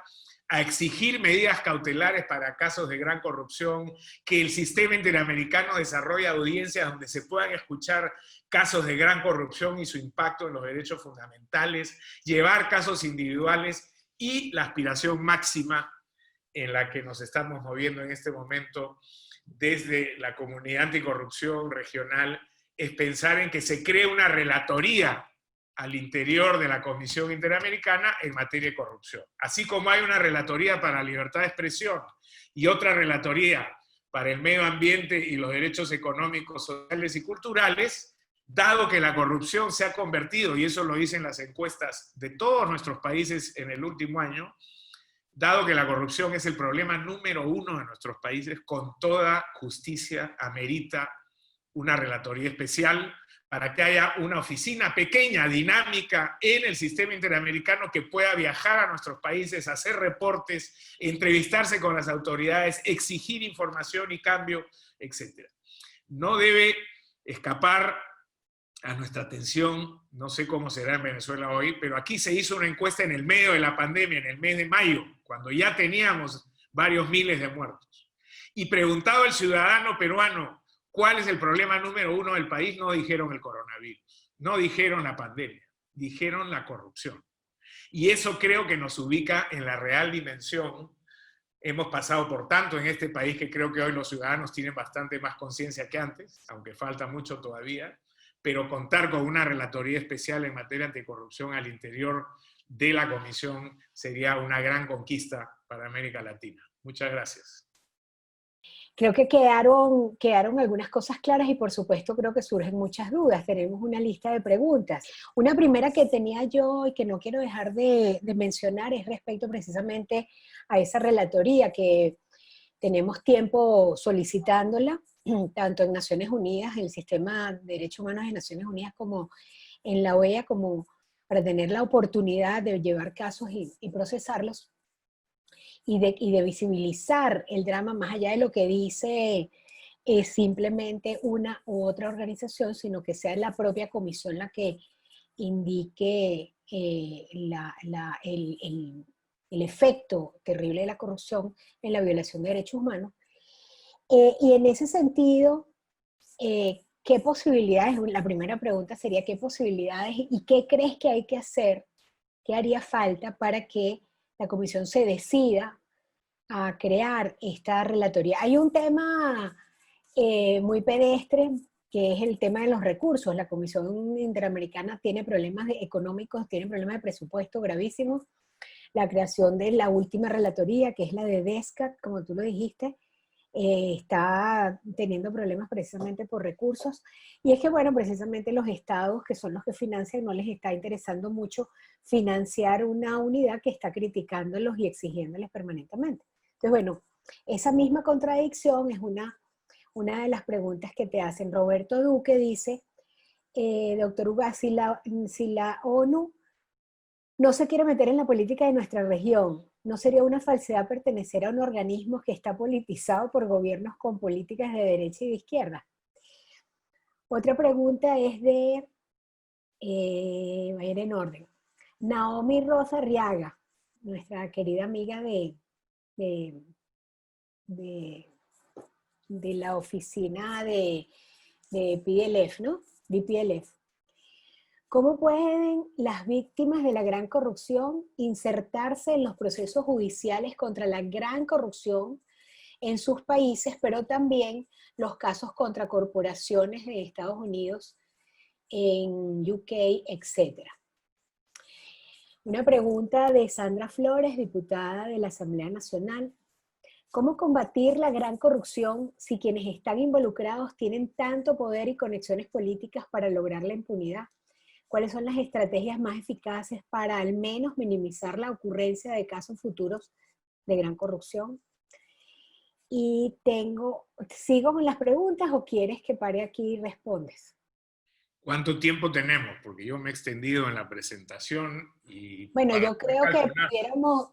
a exigir medidas cautelares para casos de gran corrupción, que el sistema interamericano desarrolle audiencias donde se puedan escuchar casos de gran corrupción y su impacto en los derechos fundamentales, llevar casos individuales y la aspiración máxima en la que nos estamos moviendo en este momento desde la comunidad anticorrupción regional es pensar en que se cree una relatoría al interior de la Comisión Interamericana en materia de corrupción. Así como hay una relatoría para la libertad de expresión y otra relatoría para el medio ambiente y los derechos económicos, sociales y culturales, dado que la corrupción se ha convertido, y eso lo dicen las encuestas de todos nuestros países en el último año, dado que la corrupción es el problema número 1 de nuestros países, con toda justicia amerita una relatoría especial para que haya una oficina pequeña, dinámica, en el sistema interamericano que pueda viajar a nuestros países, hacer reportes, entrevistarse con las autoridades, exigir información y cambio, etc. No debe escapar a nuestra atención, no sé cómo será en Venezuela hoy, pero aquí se hizo una encuesta en el medio de la pandemia, en el mes de mayo, cuando ya teníamos varios miles de muertos. Y preguntado al ciudadano peruano, ¿cuál es el problema número 1 del país? No dijeron el coronavirus, no dijeron la pandemia, dijeron la corrupción. Y eso creo que nos ubica en la real dimensión. Hemos pasado por tanto en este país que creo que hoy los ciudadanos tienen bastante más conciencia que antes, aunque falta mucho todavía, pero contar con una relatoría especial en materia anticorrupción al interior de la Comisión sería una gran conquista para América Latina. Muchas gracias. Creo que quedaron algunas cosas claras y por supuesto creo que surgen muchas dudas. Tenemos una lista de preguntas. Una primera que tenía yo y que no quiero dejar de mencionar es respecto precisamente a esa relatoría que tenemos tiempo solicitándola, tanto en Naciones Unidas, en el Sistema de Derechos Humanos de Naciones Unidas, como en la OEA, como para tener la oportunidad de llevar casos y procesarlos. Y de visibilizar el drama más allá de lo que dice simplemente una u otra organización, sino que sea la propia comisión la que indique el efecto terrible de la corrupción en la violación de derechos humanos. Y en ese sentido, ¿qué posibilidades? La primera pregunta sería, ¿qué posibilidades y qué crees que hay que hacer? ¿Qué haría falta para que la comisión se decida a crear esta relatoría? Hay un tema muy pedestre, que es el tema de los recursos. La Comisión Interamericana tiene problemas económicos, tiene problemas de presupuesto gravísimos. La creación de la última relatoría, que es la de DESCAT, como tú lo dijiste, está teniendo problemas precisamente por recursos. Y es que, bueno, precisamente los estados, que son los que financian, no les está interesando mucho financiar una unidad que está criticándolos y exigiéndoles permanentemente. Entonces, bueno, esa misma contradicción es una de las preguntas que te hacen. Roberto Duque dice, doctor Ugas, si la ONU no se quiere meter en la política de nuestra región, ¿no sería una falsedad pertenecer a un organismo que está politizado por gobiernos con políticas de derecha y de izquierda? Otra pregunta es de, va a ir en orden, Naomi Rosa Arriaga, nuestra querida amiga de, de, de la oficina de PLF, ¿no? DPLF. ¿Cómo pueden las víctimas de la gran corrupción insertarse en los procesos judiciales contra la gran corrupción en sus países, pero también los casos contra corporaciones de Estados Unidos, en UK, etcétera? Una pregunta de Sandra Flores, diputada de la Asamblea Nacional. ¿Cómo combatir la gran corrupción si quienes están involucrados tienen tanto poder y conexiones políticas para lograr la impunidad? ¿Cuáles son las estrategias más eficaces para al menos minimizar la ocurrencia de casos futuros de gran corrupción? Y ¿sigo con las preguntas o quieres que pare aquí y respondes? ¿Cuánto tiempo tenemos? Porque yo me he extendido en la presentación y... Bueno, yo creo que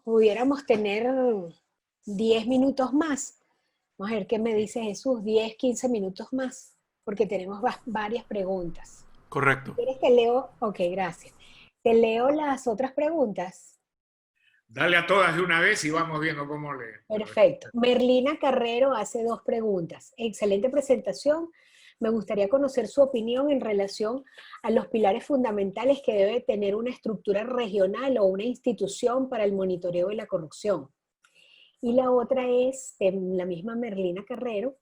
pudiéramos tener 10 minutos más. Vamos a ver qué me dice Jesús, 10, 15 minutos más, porque tenemos varias preguntas. Correcto. ¿Quieres que leo? Ok, gracias. ¿Te leo las otras preguntas? Dale a todas de una vez y vamos viendo cómo le... Perfecto. Merlina Carrero hace 2 preguntas. Excelente presentación. Me gustaría conocer su opinión en relación a los pilares fundamentales que debe tener una estructura regional o una institución para el monitoreo de la corrupción. Y la otra es, de la misma Merlina Carrero,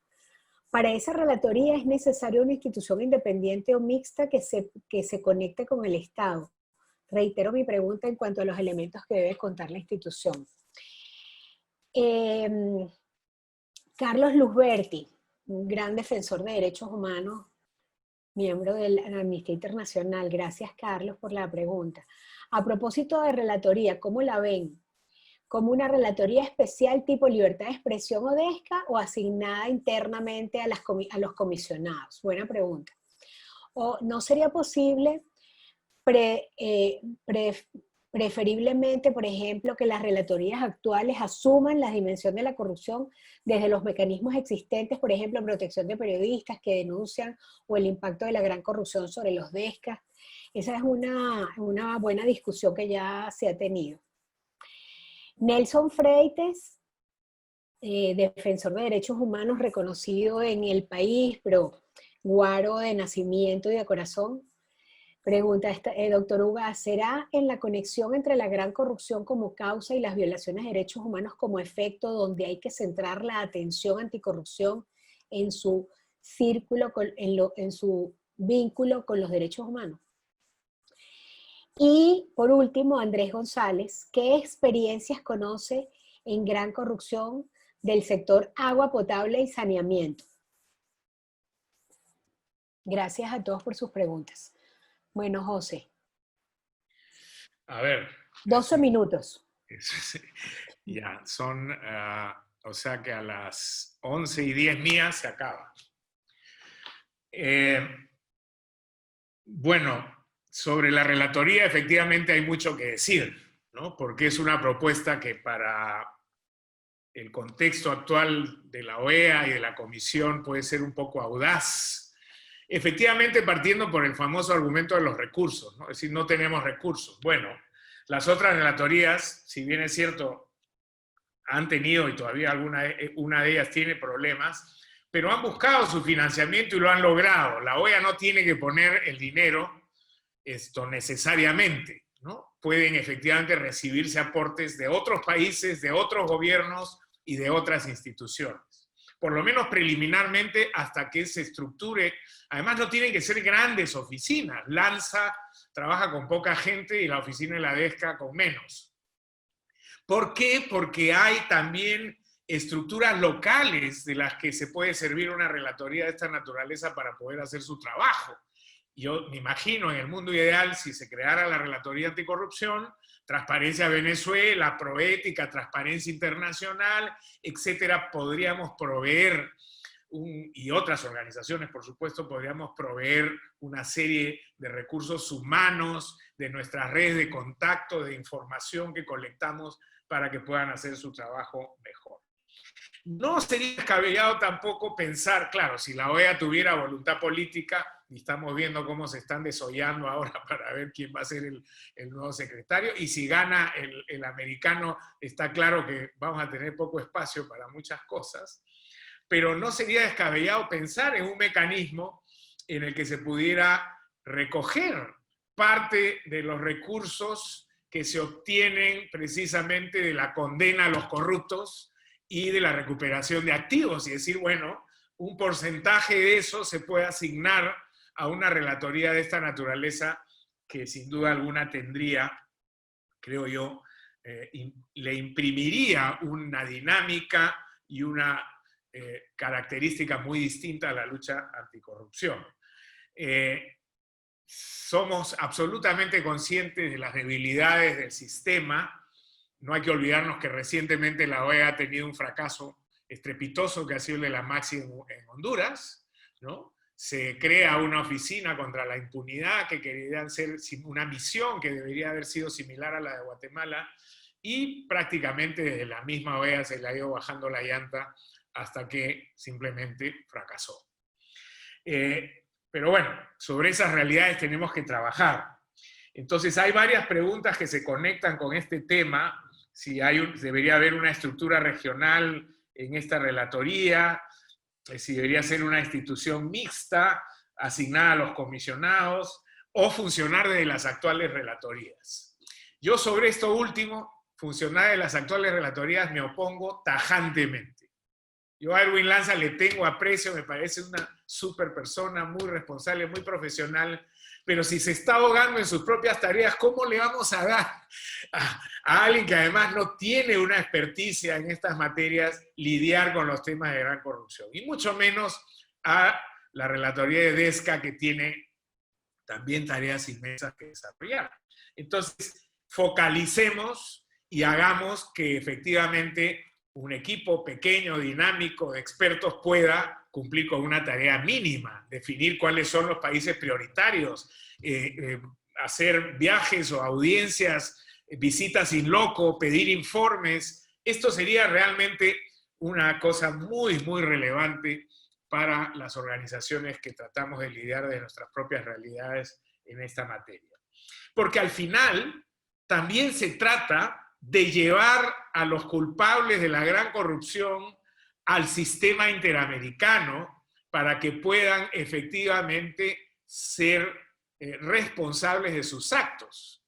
para esa relatoría es necesaria una institución independiente o mixta que se conecte con el Estado. Reitero mi pregunta en cuanto a los elementos que debe contar la institución. Carlos Luzberti, un gran defensor de derechos humanos, miembro de la Amnistía Internacional. Gracias, Carlos, por la pregunta. A propósito de relatoría, ¿cómo la ven? ¿Como una relatoría especial tipo libertad de expresión o DESCA o asignada internamente a los comisionados? Buena pregunta. ¿O no sería posible preferiblemente, por ejemplo, que las relatorías actuales asuman la dimensión de la corrupción desde los mecanismos existentes, por ejemplo, protección de periodistas que denuncian o el impacto de la gran corrupción sobre los DESCA? Esa es una buena discusión que ya se ha tenido. Nelson Freites, defensor de derechos humanos reconocido en el país, pero guaro de nacimiento y de corazón, pregunta, doctor Uga, ¿será en la conexión entre la gran corrupción como causa y las violaciones de derechos humanos como efecto donde hay que centrar la atención anticorrupción en su círculo, en su vínculo con los derechos humanos? Y por último, Andrés González, ¿qué experiencias conoce en gran corrupción del sector agua potable y saneamiento? Gracias a todos por sus preguntas. Bueno, José. A ver. 12 minutos. Ya, son, o sea que a las 11:10 mías se acaba. Bueno, sobre la relatoría efectivamente hay mucho que decir, ¿no? Porque es una propuesta que para el contexto actual de la OEA y de la Comisión puede ser un poco audaz. Efectivamente, partiendo por el famoso argumento de los recursos, ¿no? Es decir, no tenemos recursos. Bueno, las otras relatorías, si bien es cierto, han tenido y todavía una de ellas tiene problemas, pero han buscado su financiamiento y lo han logrado. La OEA no tiene que poner el dinero necesariamente, ¿no? Pueden efectivamente recibirse aportes de otros países, de otros gobiernos y de otras instituciones. Por lo menos preliminarmente hasta que se estructure. Además no tienen que ser grandes oficinas. LANSA trabaja con poca gente y la oficina de la DESCA con menos. ¿Por qué? Porque hay también estructuras locales de las que se puede servir una relatoría de esta naturaleza para poder hacer su trabajo. Yo me imagino en el mundo ideal, si se creara la Relatoría Anticorrupción, Transparencia Venezuela, Proética, Transparencia Internacional, etcétera, podríamos proveer y otras organizaciones, por supuesto, podríamos proveer una serie de recursos humanos, de nuestras redes de contacto, de información que colectamos para que puedan hacer su trabajo mejor. No sería descabellado tampoco pensar, claro, si la OEA tuviera voluntad política, y estamos viendo cómo se están desollando ahora para ver quién va a ser el nuevo secretario, y si gana el americano, está claro que vamos a tener poco espacio para muchas cosas, pero no sería descabellado pensar en un mecanismo en el que se pudiera recoger parte de los recursos que se obtienen precisamente de la condena a los corruptos y de la recuperación de activos, y decir, bueno, un porcentaje de eso se puede asignar a una relatoría de esta naturaleza que sin duda alguna tendría, creo yo, le imprimiría una dinámica y una característica muy distinta a la lucha anticorrupción. Somos absolutamente conscientes de las debilidades del sistema. No hay que olvidarnos que recientemente la OEA ha tenido un fracaso estrepitoso que ha sido el de la Máximo en Honduras, ¿no? Se crea una oficina contra la impunidad que quería ser una misión que debería haber sido similar a la de Guatemala, y prácticamente desde la misma OEA se le ha ido bajando la llanta hasta que simplemente fracasó. Pero bueno, sobre esas realidades tenemos que trabajar. Entonces hay varias preguntas que se conectan con este tema. Si debería haber una estructura regional en esta relatoría, si debería ser una institución mixta asignada a los comisionados o funcionar desde las actuales relatorías. Yo sobre esto último, funcionar de las actuales relatorías, me opongo tajantemente. Yo a Erwin Lanza le tengo aprecio, me parece una súper persona, muy responsable, muy profesional, pero si se está ahogando en sus propias tareas, ¿cómo le vamos a dar a alguien que además no tiene una experticia en estas materias lidiar con los temas de gran corrupción? Y mucho menos a la relatoría de DESCA, que tiene también tareas inmensas que desarrollar. Entonces, focalicemos y hagamos que efectivamente un equipo pequeño, dinámico, de expertos pueda cumplir con una tarea mínima, definir cuáles son los países prioritarios, hacer viajes o audiencias, visitas in loco, pedir informes. Esto sería realmente una cosa muy, muy relevante para las organizaciones que tratamos de lidiar de nuestras propias realidades en esta materia. Porque al final también se trata de llevar a los culpables de la gran corrupción al sistema interamericano para que puedan efectivamente ser responsables de sus actos.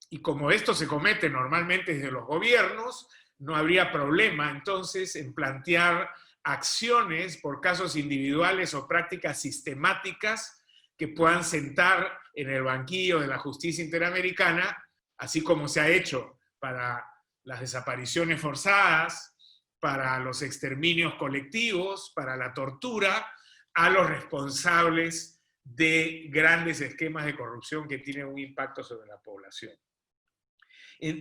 Y como esto se comete normalmente desde los gobiernos, no habría problema entonces en plantear acciones por casos individuales o prácticas sistemáticas que puedan sentar en el banquillo de la justicia interamericana, así como se ha hecho para las desapariciones forzadas, para los exterminios colectivos, para la tortura, a los responsables de grandes esquemas de corrupción que tienen un impacto sobre la población.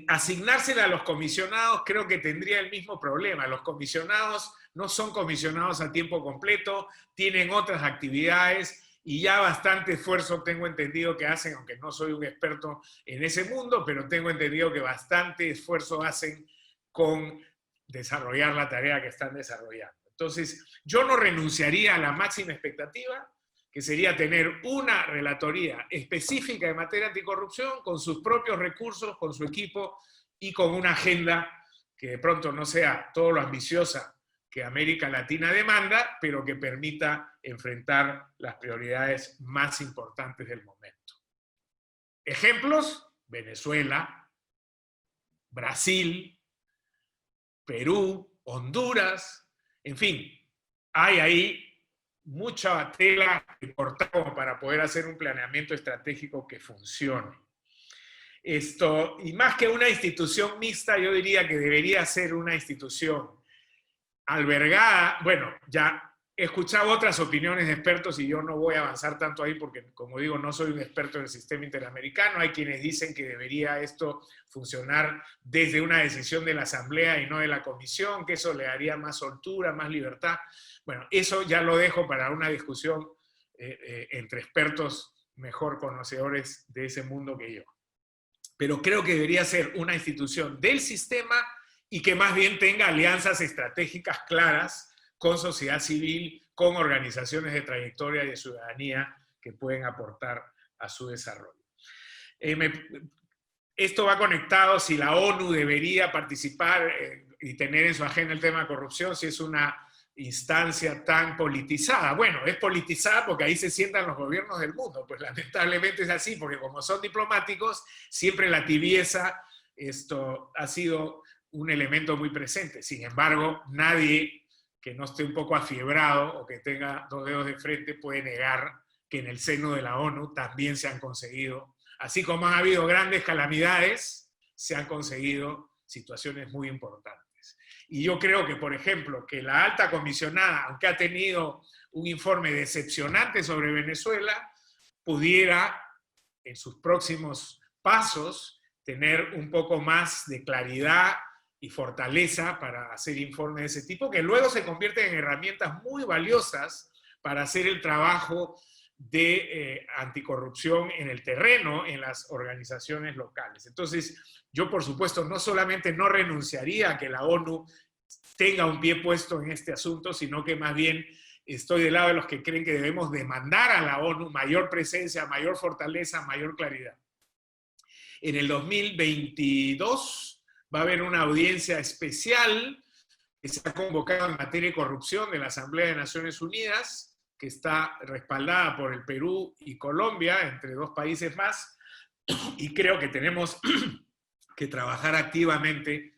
Asignársela a los comisionados creo que tendría el mismo problema. Los comisionados no son comisionados a tiempo completo, tienen otras actividades y ya bastante esfuerzo tengo entendido que hacen, aunque no soy un experto en ese mundo, pero tengo entendido que bastante esfuerzo hacen con desarrollar la tarea que están desarrollando. Entonces, yo no renunciaría a la máxima expectativa, que sería tener una relatoría específica en materia anticorrupción, con sus propios recursos, con su equipo y con una agenda que de pronto no sea todo lo ambiciosa que América Latina demanda, pero que permita enfrentar las prioridades más importantes del momento. Ejemplos: Venezuela, Brasil, Perú, Honduras, en fin, hay ahí mucha tela que cortar como para poder hacer un planeamiento estratégico que funcione. Esto, y más que una institución mixta, yo diría que debería ser una institución albergada, bueno, ya he escuchado otras opiniones de expertos y yo no voy a avanzar tanto ahí porque, como digo, no soy un experto en el sistema interamericano. Hay quienes dicen que debería esto funcionar desde una decisión de la Asamblea y no de la Comisión, que eso le daría más soltura, más libertad. Bueno, eso ya lo dejo para una discusión entre expertos mejor conocedores de ese mundo que yo. Pero creo que debería ser una institución del sistema y que más bien tenga alianzas estratégicas claras con sociedad civil, con organizaciones de trayectoria y de ciudadanía que pueden aportar a su desarrollo. Esto va conectado si la ONU debería participar y tener en su agenda el tema de corrupción, si es una instancia tan politizada. Bueno, es politizada porque ahí se sientan los gobiernos del mundo, pues lamentablemente es así, porque como son diplomáticos, siempre la tibieza ha sido un elemento muy presente. Sin embargo, nadie que no esté un poco afiebrado o que tenga dos dedos de frente puede negar que en el seno de la ONU también se han conseguido, así como han habido grandes calamidades, se han conseguido situaciones muy importantes. Y yo creo que, por ejemplo, que la alta comisionada, aunque ha tenido un informe decepcionante sobre Venezuela, pudiera, en sus próximos pasos, tener un poco más de claridad y fortaleza para hacer informes de ese tipo, que luego se convierten en herramientas muy valiosas para hacer el trabajo de anticorrupción en el terreno, en las organizaciones locales. Entonces, yo por supuesto no solamente no renunciaría a que la ONU tenga un pie puesto en este asunto, sino que más bien estoy del lado de los que creen que debemos demandar a la ONU mayor presencia, mayor fortaleza, mayor claridad. En el 2022 va a haber una audiencia especial que se ha convocado en materia de corrupción de la Asamblea de Naciones Unidas, que está respaldada por el Perú y Colombia, entre dos países más, y creo que tenemos que trabajar activamente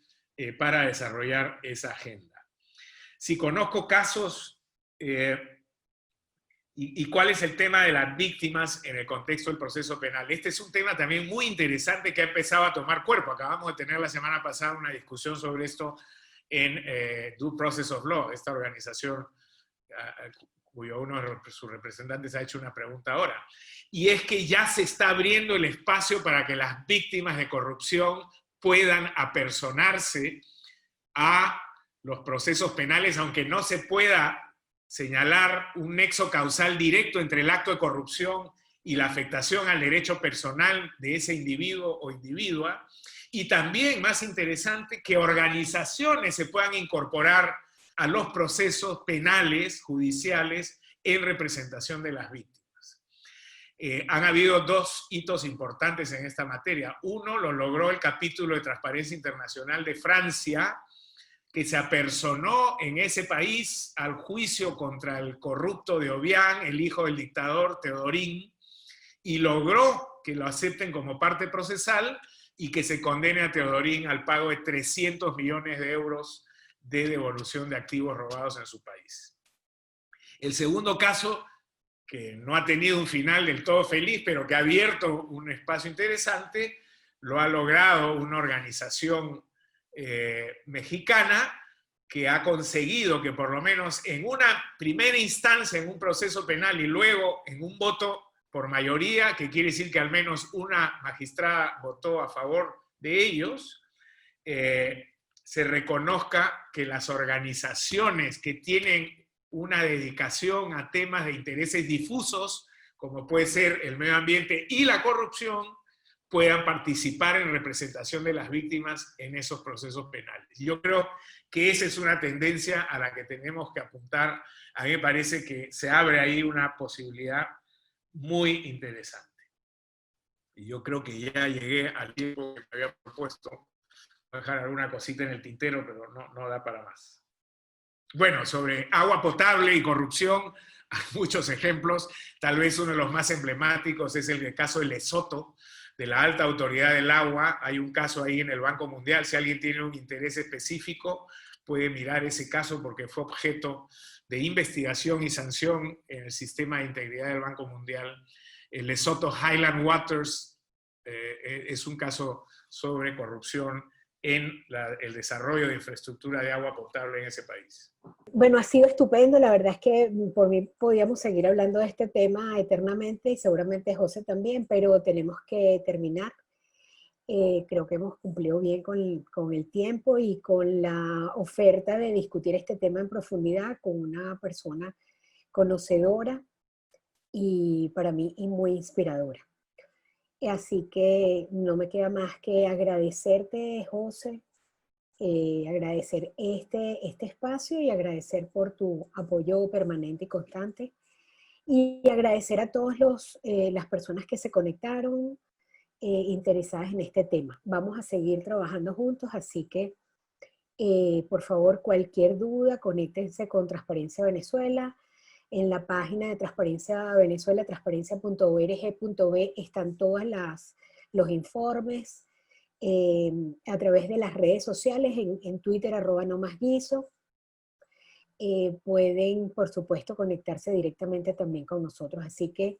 para desarrollar esa agenda. Si conozco casos, y cuál es el tema de las víctimas en el contexto del proceso penal. Este es un tema también muy interesante que ha empezado a tomar cuerpo. Acabamos de tener la semana pasada una discusión sobre esto en Due Process of Law, esta organización cuyo uno de sus representantes ha hecho una pregunta ahora. Y es que ya se está abriendo el espacio para que las víctimas de corrupción puedan apersonarse a los procesos penales, aunque no se pueda señalar un nexo causal directo entre el acto de corrupción y la afectación al derecho personal de ese individuo o individua. Y también, más interesante, que organizaciones se puedan incorporar a los procesos penales, judiciales, en representación de las víctimas. Han habido dos hitos importantes en esta materia. Uno lo logró el capítulo de Transparencia Internacional de Francia, que se apersonó en ese país al juicio contra el corrupto de Obiang, el hijo del dictador Teodorín, y logró que lo acepten como parte procesal y que se condene a Teodorín al pago de 300 millones de euros de devolución de activos robados en su país. El segundo caso, que no ha tenido un final del todo feliz, pero que ha abierto un espacio interesante, lo ha logrado una organización mexicana que ha conseguido que por lo menos en una primera instancia en un proceso penal y luego en un voto por mayoría, que quiere decir que al menos una magistrada votó a favor de ellos, se reconozca que las organizaciones que tienen una dedicación a temas de intereses difusos, como puede ser el medio ambiente y la corrupción, puedan participar en representación de las víctimas en esos procesos penales. Yo creo que esa es una tendencia a la que tenemos que apuntar. A mí me parece que se abre ahí una posibilidad muy interesante. Y yo creo que ya llegué al tiempo que me había propuesto. Voy a dejar alguna cosita en el tintero, pero no da para más. Bueno, sobre agua potable y corrupción, hay muchos ejemplos. Tal vez uno de los más emblemáticos es el caso de Lesoto, de la Alta Autoridad del Agua. Hay un caso ahí en el Banco Mundial. Si alguien tiene un interés específico, puede mirar ese caso porque fue objeto de investigación y sanción en el sistema de integridad del Banco Mundial. El Lesoto Highland Waters es un caso sobre corrupción en el desarrollo de infraestructura de agua potable en ese país. Bueno, ha sido estupendo. La verdad es que por mí podíamos seguir hablando de este tema eternamente y seguramente José también, pero tenemos que terminar. Creo que hemos cumplido bien con el tiempo y con la oferta de discutir este tema en profundidad con una persona conocedora y para mí y muy inspiradora. Así que no me queda más que agradecerte, José, agradecer este espacio y agradecer por tu apoyo permanente y constante y agradecer a todas las personas que se conectaron interesadas en este tema. Vamos a seguir trabajando juntos, así que por favor, cualquier duda, conéctense con Transparencia Venezuela. En la página de Transparencia Venezuela, transparencia.org.b, están todos los informes. A través de las redes sociales, en Twitter, @nomasguiso. Pueden, por supuesto, conectarse directamente también con nosotros. Así que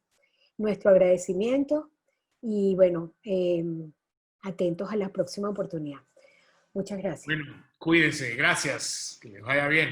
nuestro agradecimiento y bueno, atentos a la próxima oportunidad. Muchas gracias. Bueno, cuídense, gracias, que les vaya bien.